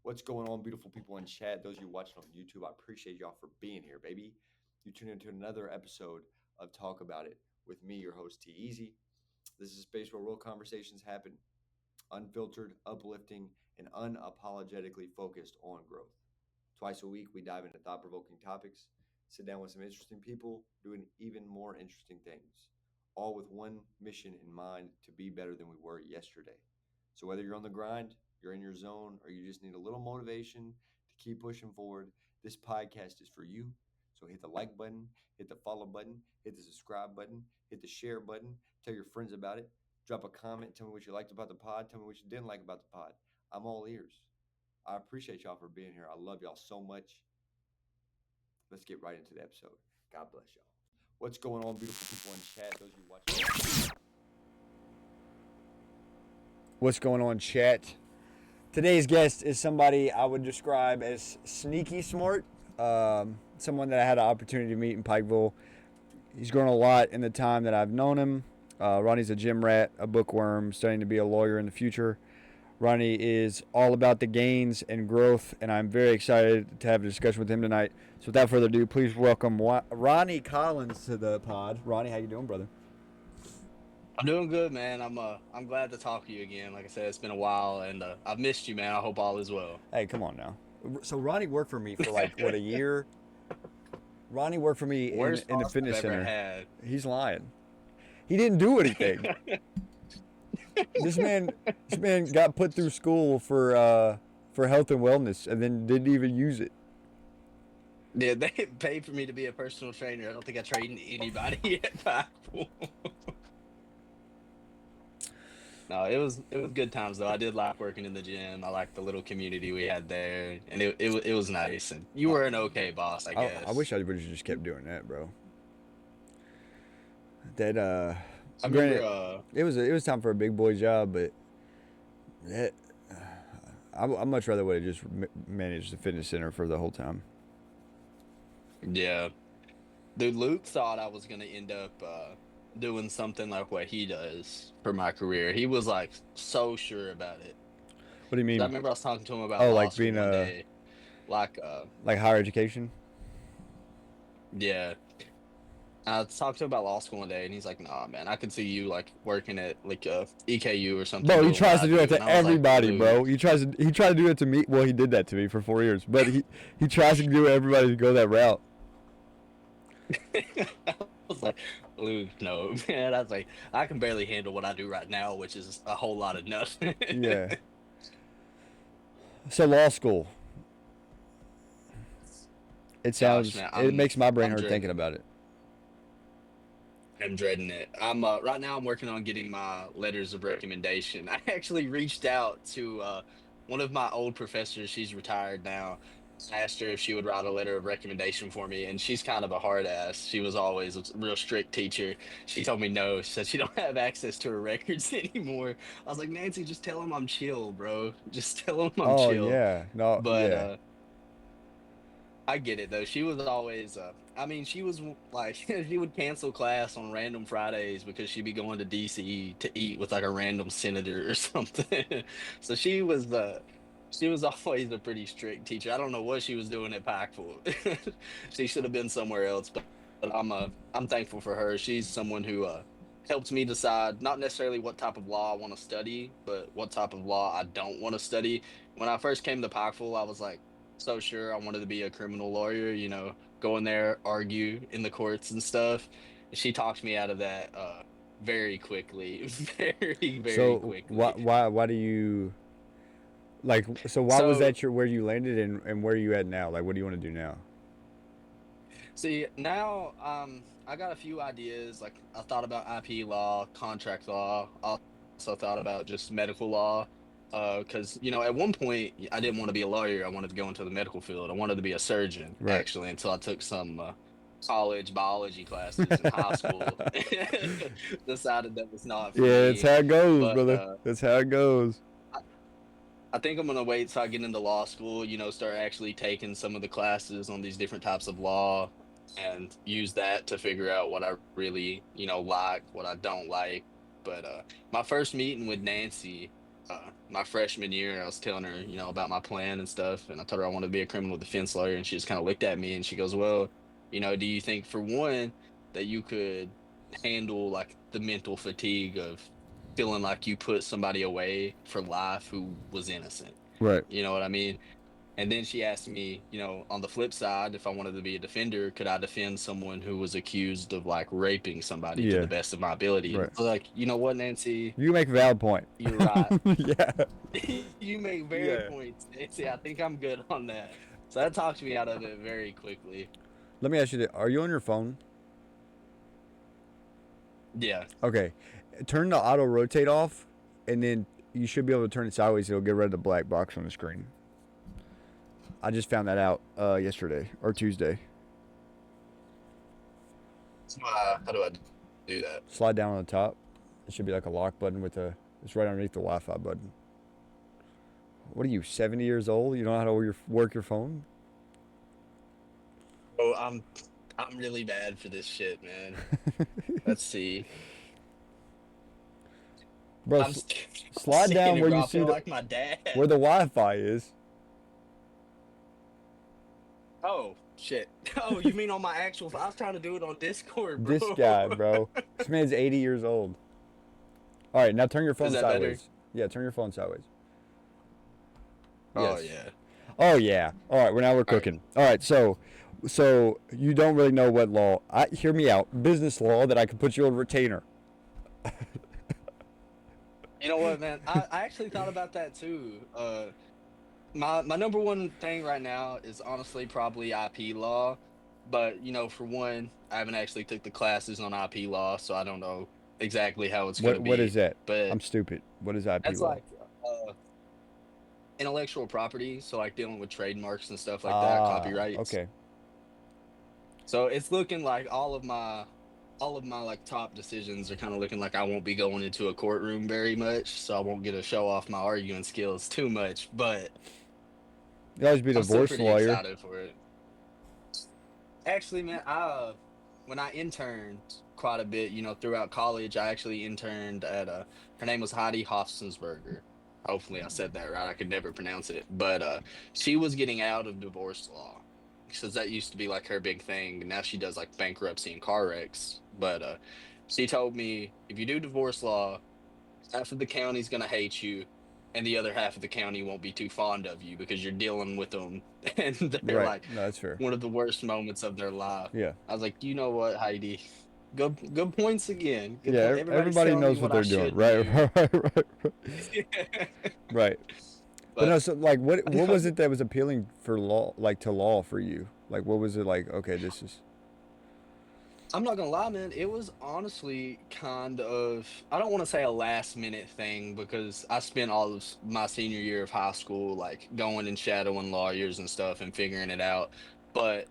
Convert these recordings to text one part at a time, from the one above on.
What's going on, beautiful people in chat? Those of you watching on YouTube, I appreciate y'all for being here, baby. You tune into another episode of Talk About It with me, your host, T Easy. This is a space where real conversations happen, unfiltered, uplifting, and unapologetically focused on growth. Twice a week, we dive into thought provoking topics, sit down with some interesting people, doing even more interesting things, all with one mission in mind to be better than we were yesterday. So, whether you're on the grind, you're in your zone, or you just need a little motivation to keep pushing forward, this podcast is for you. So, hit the like button, hit the follow button, hit the subscribe button, hit the share button, tell your friends about it, drop a comment, tell me what you liked about the pod, tell me what you didn't like about the pod. I'm all ears. I appreciate y'all for being here. I love y'all so much. Let's get right into the episode. God bless y'all. What's going on, beautiful people in chat? Those of you watching. What's going on, chat? Today's guest is somebody I would describe as sneaky smart. Someone that I had an opportunity to meet in Pikeville. He's grown a lot in the time that I've known him. Ronnie's a gym rat, a bookworm, studying to be a lawyer in the future. Ronnie is all about the gains and growth, and I'm very excited to have a discussion with him tonight. So without further ado, please welcome Ronnie Collins to the pod. Ronnie, how you doing, brother? I'm doing good, man. I'm glad to talk to you again. Like I said, it's been a while, and I've missed you, man. I hope all is well. Hey, come on now. So Ronnie worked for me for like what, a year? Ronnie worked for me in Worst the boss I've fitness ever center. had. He's lying. He didn't do anything. This man, this man got put through school for health and wellness, and then didn't even use it. Yeah, they paid for me to be a personal trainer. I don't think I trained anybody at Pikeville. No, it was good times though. I did like working in the gym. I liked the little community we had there, and it was nice. And you I, were an okay boss, I I guess. wish I would have just kept doing that, bro. That I remember. granted, it was time for a big boy job, but that, I much rather would have just managed the fitness center for the whole time. Yeah, dude, Luke thought I was gonna end up doing something like what he does for my career. He was like so sure about it. What do you 'Cause I mean? remember I was talking to him about Oh, law like school being one a day. Like, like higher education? yeah, I talked to him about law school one day, and he's like, "Nah, man, I could see you like working at like EKU or something, Bro, he doing what tries I to do that do." And to I was like, everybody, bro. "Luke." He tried to do it to me. Well, he did that to me for 4 years, but he tries to do everybody to go that route. I was like, "Luke, no, man." I was like, "I can barely handle what I do right now, which is a whole lot of nothing." Yeah. So law school. Gosh, man, It makes my brain I'm hurt thinking dreading about it. I'm dreading it. I'm right now I'm working on getting my letters of recommendation. I actually reached out to one of my old professors. She's retired now. I asked her if she would write a letter of recommendation for me, and she's kind of a hard ass. She was always a real strict teacher. She told me no. She said she don't have access to her records anymore. I was like, Nancy, just tell him I'm chill, bro. Just tell him I'm Oh chill. yeah, no, But yeah. I get it though. She was always I mean, she was like she would cancel class on random Fridays because she'd be going to DC to eat with like a random senator or something. So she was always a pretty strict teacher. I don't know what she was doing at Pikeville. She should have been somewhere else, but I'm thankful for her. She's someone who helped me decide not necessarily what type of law I want to study, but what type of law I don't want to study. When I first came to Pikeville, I was like so sure I wanted to be a criminal lawyer, go in there, argue in the courts and stuff. And she talked me out of that very quickly, very, very So quickly. why do you like? So why was So that where you landed, and where are you at now? Like, what do you want to do now? see now I got a few ideas. Like I thought about IP law, contract law, also thought about just medical law. Because at one point I didn't want to be a lawyer. I wanted to go into the medical field. I wanted to be a surgeon Right. actually until I took some college biology classes in high school. Decided that was not for Yeah, it's me. how it goes, But brother. That's how it goes. I, I think I'm gonna wait till I get into law school, start actually taking some of the classes on these different types of law and use that to figure out what I really, like, what I don't like. But my first meeting with Nancy, my freshman year. I was telling her, about my plan and stuff, and I told her I wanted to be a criminal defense lawyer, and she just kind of looked at me and she goes, "Well, do you think for one that you could handle like the mental fatigue of feeling like you put somebody away for life who was innocent?" Right. You know what I mean? And then she asked me, on the flip side, if I wanted to be a defender, could I defend someone who was accused of like raping somebody to Yeah. the best of my ability? And Right. I was like, you know what, Nancy, You make a valid point. you're right. Yeah. You make very points, Nancy. I think I'm good on that. So that talked me out of it very quickly. Let me ask you this. Are you on your phone? Yeah. Okay. Turn the auto rotate off, and then you should be able to turn it sideways. It'll get rid of the black box on the screen. I just found that out yesterday or Tuesday. How do I do that? Slide down on the top. It should be like a lock button with a. It's right underneath the Wi-Fi button. What are you, 70 years old? You don't know how to work your phone? Oh, I'm really bad for this shit, man. Let's see. Bro, slide down where you see like my dad. Where the Wi-Fi is. Oh, shit. Oh, you mean on my actual... I was trying to do it on Discord, bro. This guy, bro. This man's 80 years old. All right, now turn your phone sideways. Better? Yeah, turn your phone sideways. Yes. Oh, yeah. Oh, yeah. All right, now we're cooking. All right, so you don't really know what law... hear me out. Business law that I could put you on retainer. You know what, man? I actually thought about that, too. My number one thing right now is honestly probably IP law. But, for one, I haven't actually took the classes on IP law, so I don't know exactly how it's going to be. What is that? But I'm stupid. What is IP law? That's like intellectual property, so like dealing with trademarks and stuff like that, copyrights. Okay. So it's looking like all of my like top decisions are kind of looking like I won't be going into a courtroom very much, so I won't get to show off my arguing skills too much. But you always be a divorce lawyer. I'm excited for it. Actually, man, when I interned quite a bit, throughout college, I actually interned at her name was Heidi Hofstensberger. Hopefully I said that right. I could never pronounce it. But she was getting out of divorce law because that used to be like her big thing. Now she does like bankruptcy and car wrecks. But she told me, if you do divorce law, half of the county's going to hate you and the other half of the county won't be too fond of you because you're dealing with them. And they're like, no, that's fair. One of the worst moments of their life. Yeah. I was like, you know what, Heidi? Good points again. Yeah, everybody knows what they're doing. Right. Right. But no, so like, what was it that was appealing for law, like to law for you? Like, what was it like? Okay, this is. I'm not gonna lie, man. It was honestly kind of, I don't want to say a last minute thing because I spent all of my senior year of high school like going and shadowing lawyers and stuff and figuring it out. But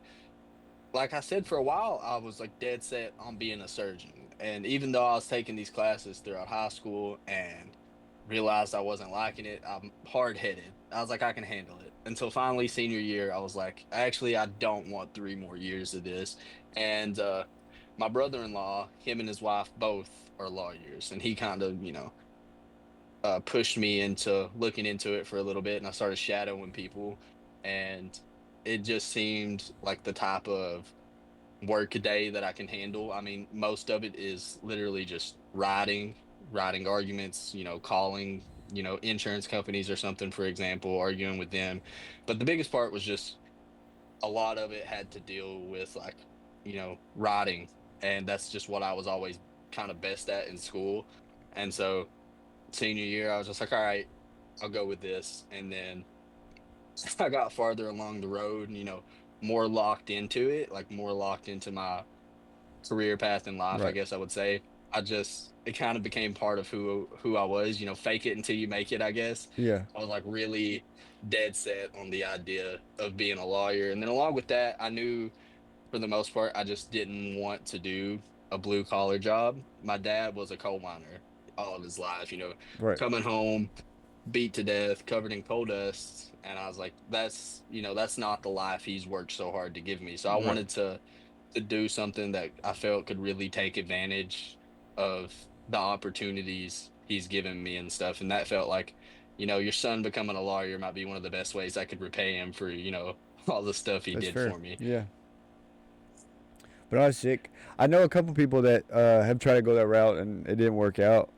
like I said, for a while, I was like dead set on being a surgeon. And even though I was taking these classes throughout high school and realized I wasn't liking it, I'm hard-headed. I was like, I can handle it. Until finally senior year, I was like, actually, I don't want 3 more years of this. And my brother-in-law, him and his wife both are lawyers. And he kind of, pushed me into looking into it for a little bit. And I started shadowing people. And it just seemed like the type of work a day that I can handle. I mean, most of it is literally just writing arguments, calling, insurance companies or something, for example, arguing with them. But the biggest part was just a lot of it had to deal with like, writing. And that's just what I was always kind of best at in school. And so senior year, I was just like, all right, I'll go with this. And then I got farther along the road and, more locked into it, like more locked into my career path in life, right. I guess I would say. It kind of became part of who I was, fake it until you make it, I guess. Yeah. I was like really dead set on the idea of being a lawyer. And then along with that, I knew for the most part, I just didn't want to do a blue collar job. My dad was a coal miner all of his life, right. Coming home, beat to death, covered in coal dust. And I was like, that's not the life he's worked so hard to give me. So I right. wanted to do something that I felt could really take advantage of the opportunities he's given me and stuff. And that felt like, your son becoming a lawyer might be one of the best ways I could repay him for, all the stuff he That's did fair. for me. Yeah. But I was sick. I know a couple people that have tried to go that route and it didn't work out.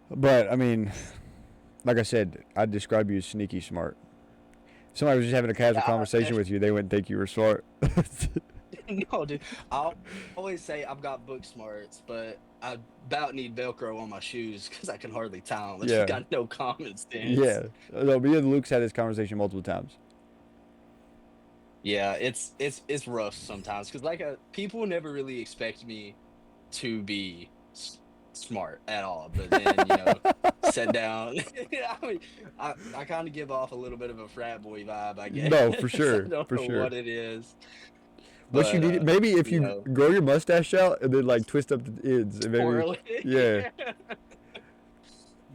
But I mean, like I said, I'd describe you as sneaky smart. If somebody was just having a casual conversation with you, they wouldn't think you were smart. No, dude. I always say I've got book smarts, but I about need Velcro on my shoes because I can hardly tie them. Yeah. I've got no common sense. Yeah. No, me and Luke's had this conversation multiple times. Yeah, it's rough sometimes because people never really expect me to be smart at all, but then sit down. I mean, I kind of give off a little bit of a frat boy vibe, I guess. No, for sure. I don't for know sure. what it is. What you need, maybe if you grow your mustache out and then like twist up the ends. And maybe, yeah.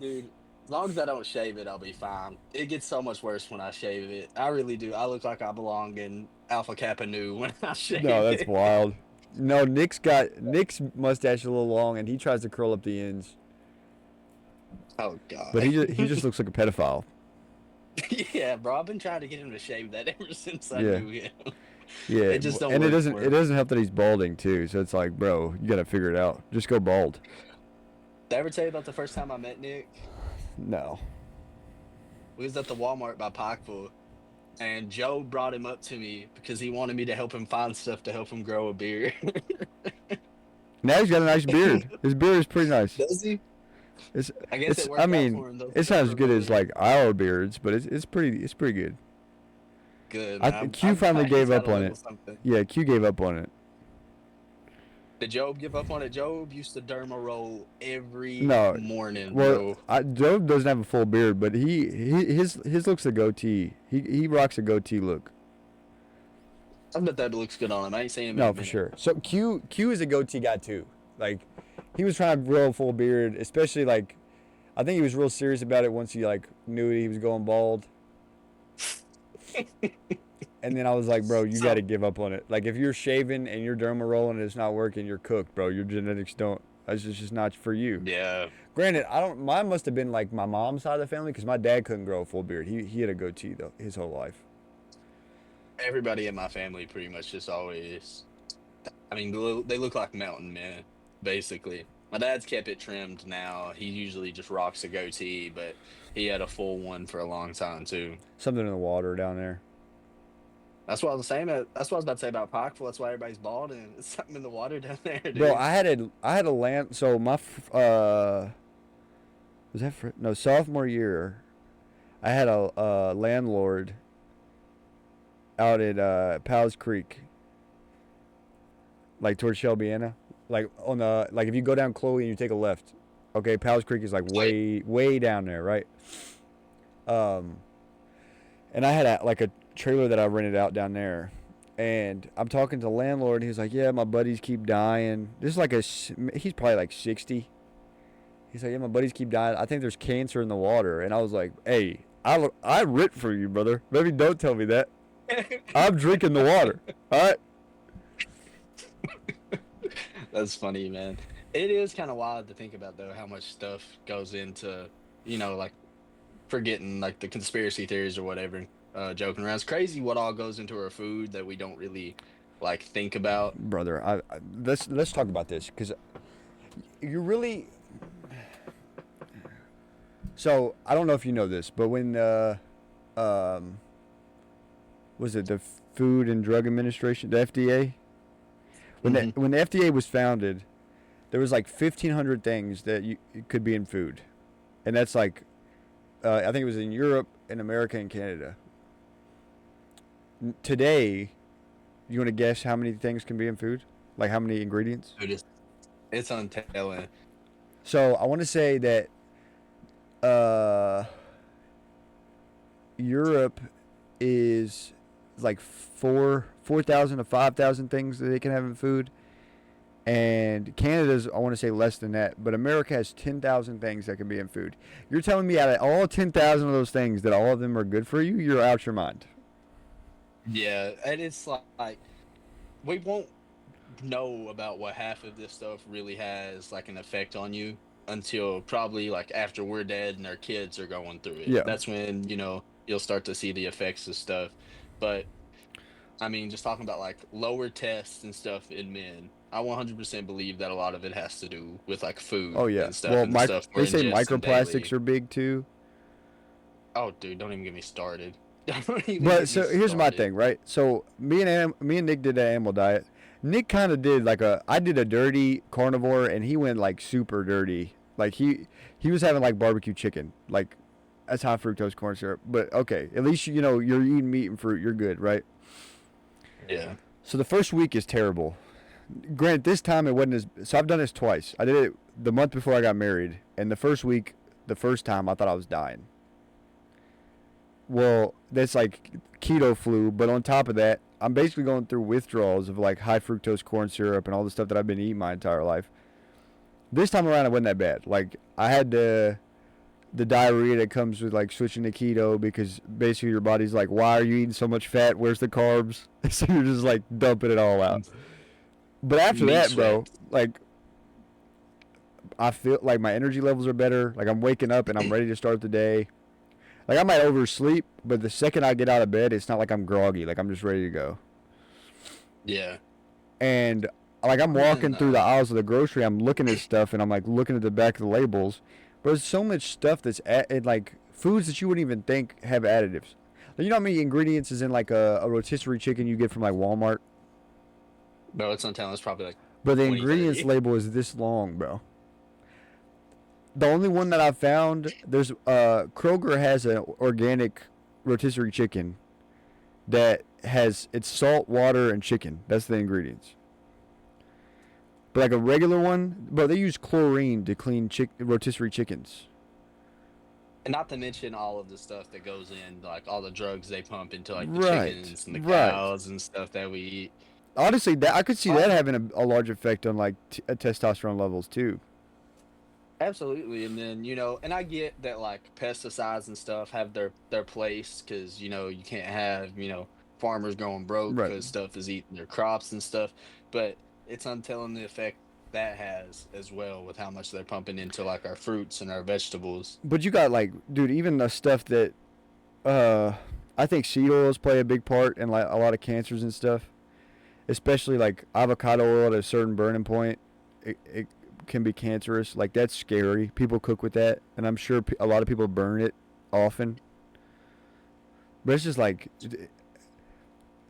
Dude, as long as I don't shave it, I'll be fine. It gets so much worse when I shave it. I really do. I look like I belong in Alpha Kappa Nu when I shave it. No, that's wild. No, Nick's mustache is a little long and he tries to curl up the ends. Oh God. But he just looks like a pedophile. Yeah, bro. I've been trying to get him to shave that ever since I knew him. Yeah, it just don't and work it doesn't help that he's balding too. So it's like, bro, you gotta figure it out. Just go bald. Did I ever tell you about the first time I met Nick? No. We was at the Walmart by Pikeville, and Joe brought him up to me because he wanted me to help him find stuff to help him grow a beard. Now he's got a nice beard. His beard is pretty nice. Does he? I guess it worked out for him, though. It's not as good as like our beards, but it's pretty good. Good. Q finally gave up on it. Yeah, Q gave up on it. Did Job give up on it? Job used to derma roll every morning. Well, Job doesn't have a full beard, but his looks a goatee. He rocks a goatee look. I bet that looks good on him. I ain't saying no for sure. So Q is a goatee guy too. Like he was trying to grow a full beard, especially like I think he was real serious about it once he like knew he was going bald. And then I was like, bro, you got to give up on it. Like, if you're shaving and you're derma rolling and it's not working, you're cooked, bro. Your genetics don't. It's just not for you. Yeah. Granted, mine must have been like my mom's side of the family because my dad couldn't grow a full beard. He had a goatee though his whole life. Everybody in my family pretty much just always. I mean, they look like mountain men, basically. My dad's kept it trimmed now. He usually just rocks a goatee, but he had a full one for a long time too. Something in the water down there. That's what I was saying. That's what I was about to say about Pikeville. That's why everybody's bald, and it's something in the water down there, dude. Bro, I had a land. So my sophomore year, I had a landlord out at Powell's Creek, like towards Shelbyana, like on the if you go down Chloe and you take a left, okay, Powell's Creek is like way down there, right? And I had a trailer that I rented out down there, and I'm talking to the landlord. He's like, "Yeah, my buddies keep dying." This is he's probably like 60. He's like, "Yeah, my buddies keep dying. I think there's cancer in the water." And I was like, "Hey, I rent for you, brother. Maybe don't tell me that. I'm drinking the water. All right." That's funny, man. It is kind of wild to think about though how much stuff goes into, like forgetting like the conspiracy theories or whatever. Joking around. It's crazy what all goes into our food that we don't really like think about. Brother, let's talk about this because you really. So I don't know if you know this, but when was it the Food and Drug Administration, the FDA? When the FDA was founded, there was like 1,500 things that could be in food, and that's like I think it was in Europe, in America, and Canada. Today, you want to guess how many things can be in food? Like how many ingredients? It's untelling. So I want to say that Europe is like 4,000 to 5,000 things that they can have in food. And Canada's, I want to say less than that, but America has 10,000 things that can be in food. You're telling me out of all 10,000 of those things that all of them are good for you? You're out your mind. Yeah, and it's like we won't know about what half of this stuff really has like an effect on you until probably like after we're dead and our kids are going through it. Yeah. That's when, you'll start to see the effects of stuff. But I mean, just talking about like lower tests and stuff in men, I 100% believe that a lot of it has to do with like food Oh yeah. and stuff Well, and the stuff they we're say ingesting microplastics daily. are big too. Oh, dude, don't even get me started. Don't even But get me so here's my started. thing, right? So me and Nick did an animal diet. Nick kind of did like I did a dirty carnivore, and he went like super dirty. Like he was having like barbecue chicken, like that's high fructose corn syrup. But okay, at least you know you're eating meat and fruit. You're good, right? Yeah. So the first week is terrible. Granted, this time it wasn't as. So I've done this twice. I did it the month before I got married, and the first week, the first time I thought I was dying. Well, that's like keto flu, but on top of that, I'm basically going through withdrawals of like high fructose corn syrup and all the stuff that I've been eating my entire life. This time around, it wasn't that bad. Like I had the diarrhea that comes with like switching to keto because basically your body's like, why are you eating so much fat? Where's the carbs? So you're just like dumping it all out. But after Meat that, bro, sweat. like I feel like my energy levels are better. Like I'm waking up and I'm ready to start the day. Like I might oversleep, but the second I get out of bed, it's not like I'm groggy. Like I'm just ready to go. Yeah. And like I'm walking And through the aisles of the grocery, I'm looking at stuff and I'm like looking at the back of the labels. But there's so much stuff that's like foods that you wouldn't even think have additives. Like, you know how many ingredients is in like a rotisserie chicken you get from like Walmart? bro, it's not telling us probably like But the 20, ingredients 30. label is this long, bro. The only one that I found, there's Kroger has an organic rotisserie chicken that has it's salt, water, and chicken. That's the ingredients. But like a regular one, but they use chlorine to clean rotisserie chickens. And not to mention all of the stuff that goes in, like all the drugs they pump into like the Right, chickens and the right. cows and stuff that we eat. Honestly, that I could see that I having a large effect on like testosterone levels too. Absolutely, and then and I get that like pesticides and stuff have their place because you can't have farmers going broke Right. because stuff is eating their crops and stuff, but it's untelling the effect that has as well with how much they're pumping into like our fruits and our vegetables. But you got like, dude, even the stuff that uh, I think seed oils play a big part in like a lot of cancers and stuff. Especially like avocado oil at a certain burning point, it can be cancerous. Like that's scary. People cook with that, and I'm sure a lot of people burn it often. But it's just like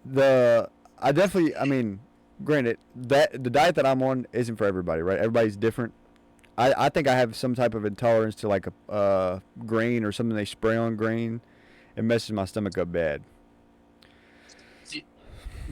the I definitely. I mean, granted that the diet that I'm on isn't for everybody, right? Everybody's different. I think I have some type of intolerance to like a grain or something they spray on grain. It messes my stomach up bad. See,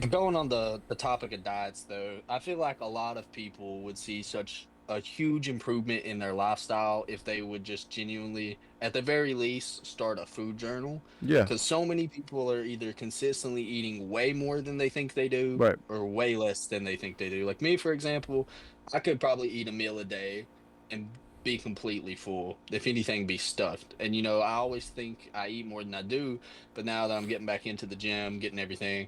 going on the topic of diets, though, I feel like a lot of people would see such a huge improvement in their lifestyle if they would just genuinely, at the very least, start a food journal. Yeah. Because so many people are either consistently eating way more than they think they do Right. or way less than they think they do. Like me, for example, I could probably eat a meal a day and be completely full. If anything, be stuffed. And I always think I eat more than I do, but now that I'm getting back into the gym, getting everything,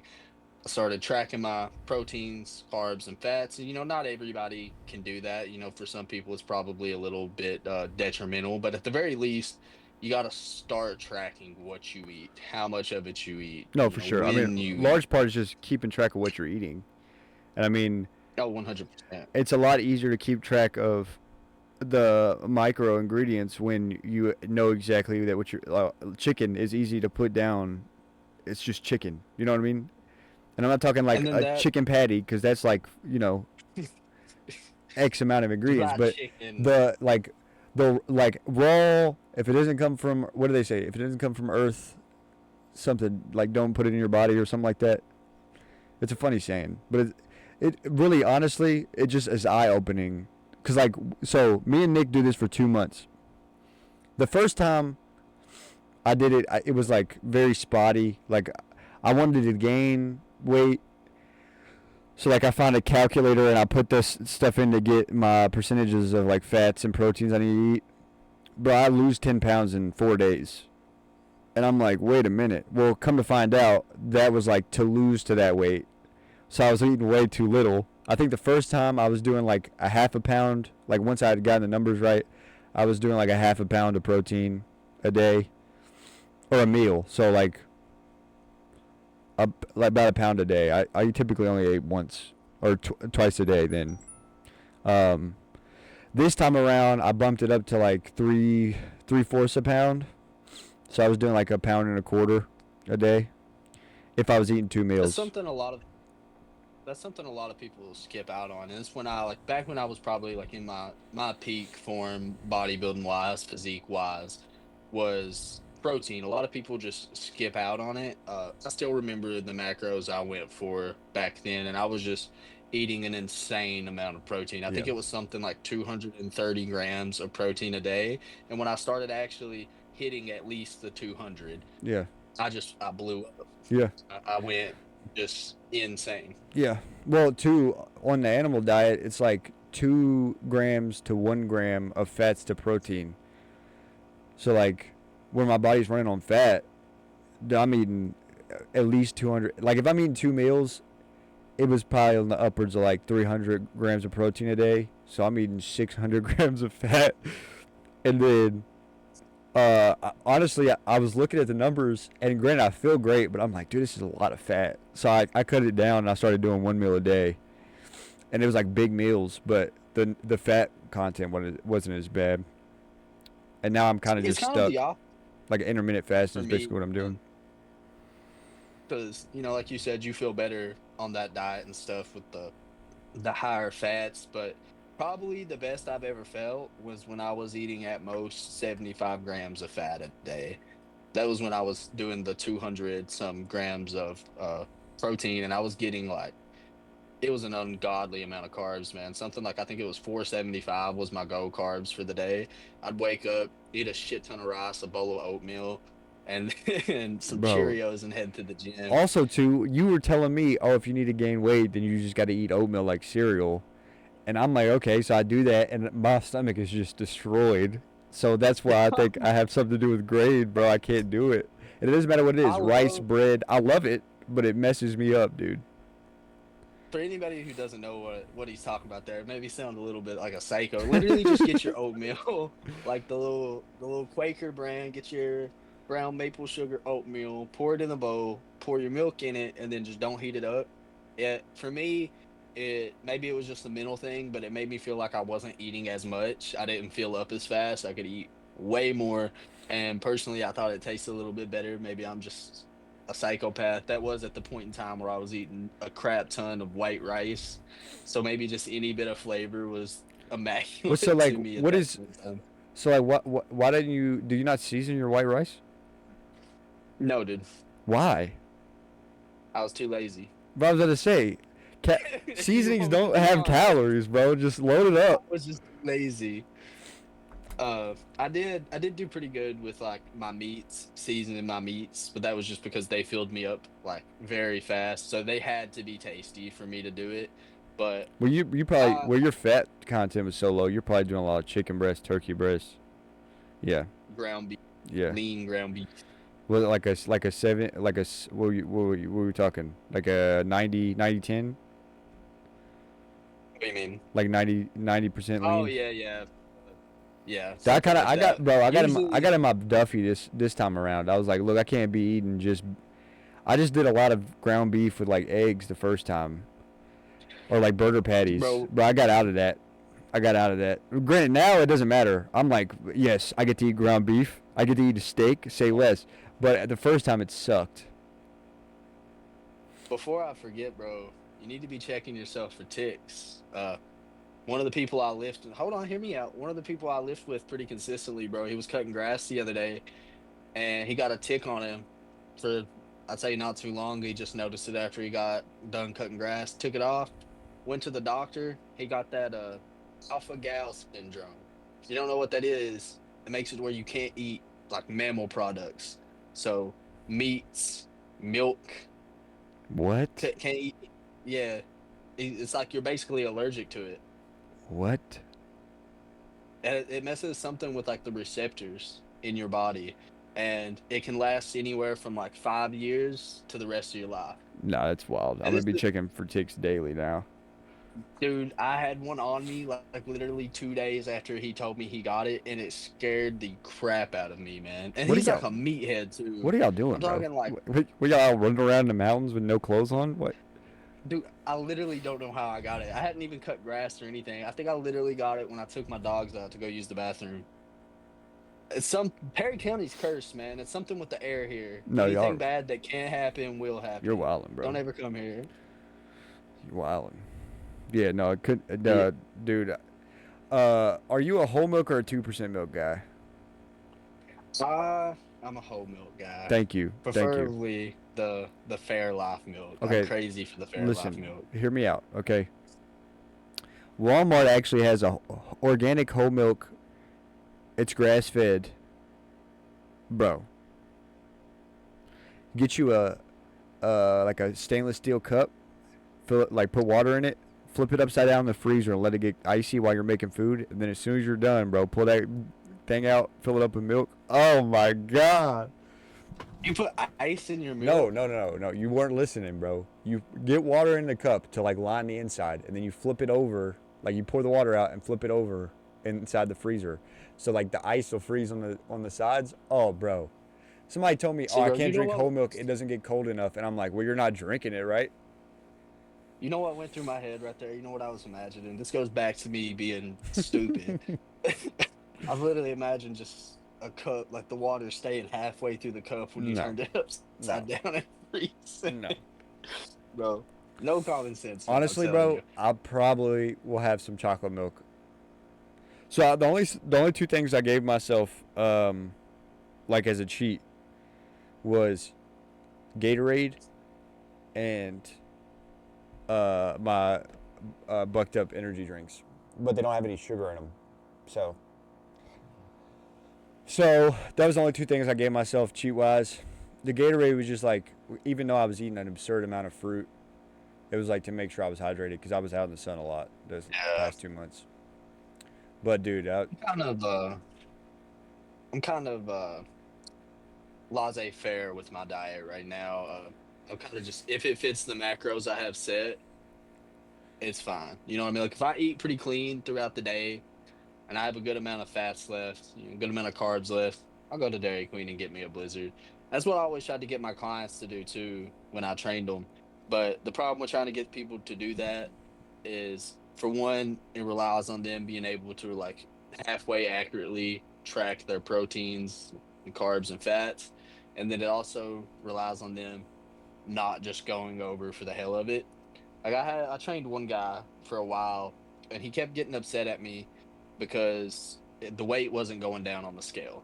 I started tracking my proteins, carbs, and fats. And, not everybody can do that. For some people, it's probably a little bit detrimental. But at the very least, you got to start tracking what you eat, how much of it you eat, No, for sure. I mean, when you eat. large part is just keeping track of what you're eating. And I mean, Oh, 100%. it's a lot easier to keep track of the micro ingredients when you know exactly that what your chicken is easy to put down. It's just chicken. You know what I mean? And I'm not talking like And then a that chicken patty because that's like X amount of ingredients, fried but chicken. the like raw. If it doesn't come from what do they say? If it doesn't come from Earth, something like don't put it in your body or something like that. It's a funny saying, but it really honestly it just is eye opening. Cause like so me and Nick do this for 2 months. The first time I did it, it was like very spotty. Like I wanted to gain weight, so like I found a calculator and I put this stuff in to get my percentages of like fats and proteins I need to eat. But I lose 10 pounds in 4 days, and I'm like, wait a minute. Well, come to find out, that was like to lose to that weight. So I was eating way too little. I think the first time I was doing like a half a pound. Like once I had gotten the numbers right, I was doing like a half a pound of protein a day or a meal. So like about a pound a day. I typically only ate once or twice a day then. Um, this time around, I bumped it up to like three-fourths a pound. So I was doing like a pound and a quarter a day if I was eating two That's meals. something a lot of that's something a lot of people skip out on. And it's when I like back when I was probably like in my peak form, bodybuilding wise, physique wise, was protein. A lot of people just skip out on it. I still remember the macros I went for back then, and I was just eating an insane amount of protein. I Yeah. think it was something like 230 grams of protein a day. And when I started actually hitting at least the 200, Yeah. I blew up. Yeah. I went just insane. Yeah. Well, too, on the animal diet, it's like 2 grams to 1 gram of fats to protein. So, like, when my body's running on fat, I'm eating at least 200. Like, if I'm eating 2 meals, it was probably on the upwards of like 300 grams of protein a day. So, I'm eating 600 grams of fat. And then, honestly, I was looking at the numbers, and granted, I feel great, but I'm like, dude, this is a lot of fat. So, I cut it down, and I started doing 1 meal a day. And it was like big meals, but the fat content wasn't as bad. And now I'm kind of It's just kind of stuck. the opposite Like intermittent fasting for is me. basically what I'm doing. Because like you said, you feel better on that diet and stuff with the higher fats. But probably the best I've ever felt was when I was eating at most 75 grams of fat a day. That was when I was doing the 200 some grams of protein, and I was getting like it was an ungodly amount of carbs, man. Something like I think it was 475 was my go carbs for the day. I'd wake up, eat a shit ton of rice, a bowl of oatmeal, and and some Bro. Cheerios and head to the gym. Also, too, you were telling me, oh, if you need to gain weight, then you just got to eat oatmeal like cereal. And I'm like, okay, so I do that, and my stomach is just destroyed. So that's why I think I have something to do with grade, bro. I can't do it. And it doesn't matter what it I is, rice, love bread. I love it, but it messes me up, dude. for anybody who doesn't know what he's talking about there, it maybe sound a little bit like a psycho. Literally just get your oatmeal, like the little Quaker brand, get your brown maple sugar oatmeal, pour it in a bowl, pour your milk in it, and then just don't heat it up. For me, it maybe it was just a mental thing, but it made me feel like I wasn't eating as much. I didn't fill up as fast. I could eat way more. And personally, I thought it tasted a little bit better. Maybe I'm just a psychopath. That was at the point in time where I was eating a crap ton of white rice. So maybe just any bit of flavor was immaculate So, like, to me at what that is point in time. so like why didn't you do you not season your white rice? No, dude. Why? I was too lazy. But I was gonna say, seasonings You want me don't to be have honest? calories, bro. Just load it I up. was just lazy. I did do pretty good with like my meats, seasoning my meats, but that was just because they filled me up like very fast. So they had to be tasty for me to do it. But Well, you probably uh, where your fat content was so low, you're probably doing a lot of chicken breast, turkey breast. Yeah, ground beef, yeah. lean ground beef. Was it like a seven, like what were we talking? Like a 90-10? What do you mean? Like 90% Oh lean? yeah, So something like I that. got, bro, I Usually, got in my Duffy this time around. I was like, look, I can't be eating just. I just did a lot of ground beef with like eggs the first time, or like burger patties. bro, But I got out of that. I got out of that. Granted, now it doesn't matter. I'm like, yes, I get to eat ground beef. I get to eat a steak. Say less. But the first time it sucked. before I forget, bro, you need to be checking yourself for ticks. One of the people I lift, hold on, hear me out. One of the people I lift with pretty consistently, bro, he was cutting grass the other day, and he got a tick on him for, I'd say not too long. He just noticed it after he got done cutting grass, took it off, went to the doctor. He got that alpha gal syndrome. If you don't know what that is, it makes it where you can't eat like mammal products. So meats, milk, What? can't eat. Yeah, it's like you're basically allergic to it. What? And it messes something with like the receptors in your body, and it can last anywhere from like 5 years to the rest of your life. No, that's wild. I'm And gonna it's be checking for ticks daily now. Dude, I had one on me like literally 2 days after he told me he got it, and it scared the crap out of me, man. And What are he's y'all? like a meathead too. What are y'all I'm doing, bro? talking like, We y'all all running around in the mountains with no clothes on? What? dude, I literally don't know how I got it. I hadn't even cut grass or anything. I think I literally got it when I took my dogs out to go use the bathroom. It's some Perry County's cursed, man. It's something with the air here. No, Anything y'all. bad that can happen will You're happen. wilding, bro. Don't ever come here. You're wilding. Yeah, no, it could. Yeah. Dude. Are you a whole milk or a 2% milk guy? I'm a whole milk guy. Thank you. Thank you. Preferably the Fairlife milk. Okay. I'm crazy for the Fairlife Listen, milk. hear me out, okay? Walmart actually has a organic whole milk. It's grass fed, bro. Get you a like a stainless steel cup. Fill it, like put water in it. Flip it upside down in the freezer and let it get icy while you're making food. And then as soon as you're done, bro, pull that thing out, fill it up with milk. Oh my god. You put ice in your milk? No. You weren't listening, bro. You get water in the cup to like line the inside, and then you flip it over. Like you pour the water out and flip it over inside the freezer, so like the ice will freeze on the sides. Oh, bro. Somebody told me, See, oh, I bro, can't drink whole milk. It doesn't get cold enough. And I'm like, well, you're not drinking it, right? You know what went through my head right there? You know what I was imagining? This goes back to me being stupid. I've literally imagined just a cup, like the water staying halfway through the cup when you turned it upside down and freezing. No. Bro, no common sense. Man, Honestly, bro, I probably will have some chocolate milk. So the only two things I gave myself, like as a cheat, was Gatorade and my bucked up energy drinks, but they don't have any sugar in them. So that was the only two things I gave myself cheat wise. The Gatorade was just like, even though I was eating an absurd amount of fruit, it was like to make sure I was hydrated because I was out in the sun a lot those past 2 months. But dude, I'm kind of laissez-faire with my diet right now. I'm kind of just, if it fits the macros I have set, it's fine. You know what I mean? Like if I eat pretty clean throughout the day and I have a good amount of fats left, a good amount of carbs left, I'll go to Dairy Queen and get me a Blizzard. That's what I always tried to get my clients to do too when I trained them. But the problem with trying to get people to do that is, for one, it relies on them being able to like halfway accurately track their proteins and carbs and fats. And then it also relies on them not just going over for the hell of it. Like I trained one guy for a while and he kept getting upset at me because the weight wasn't going down on the scale.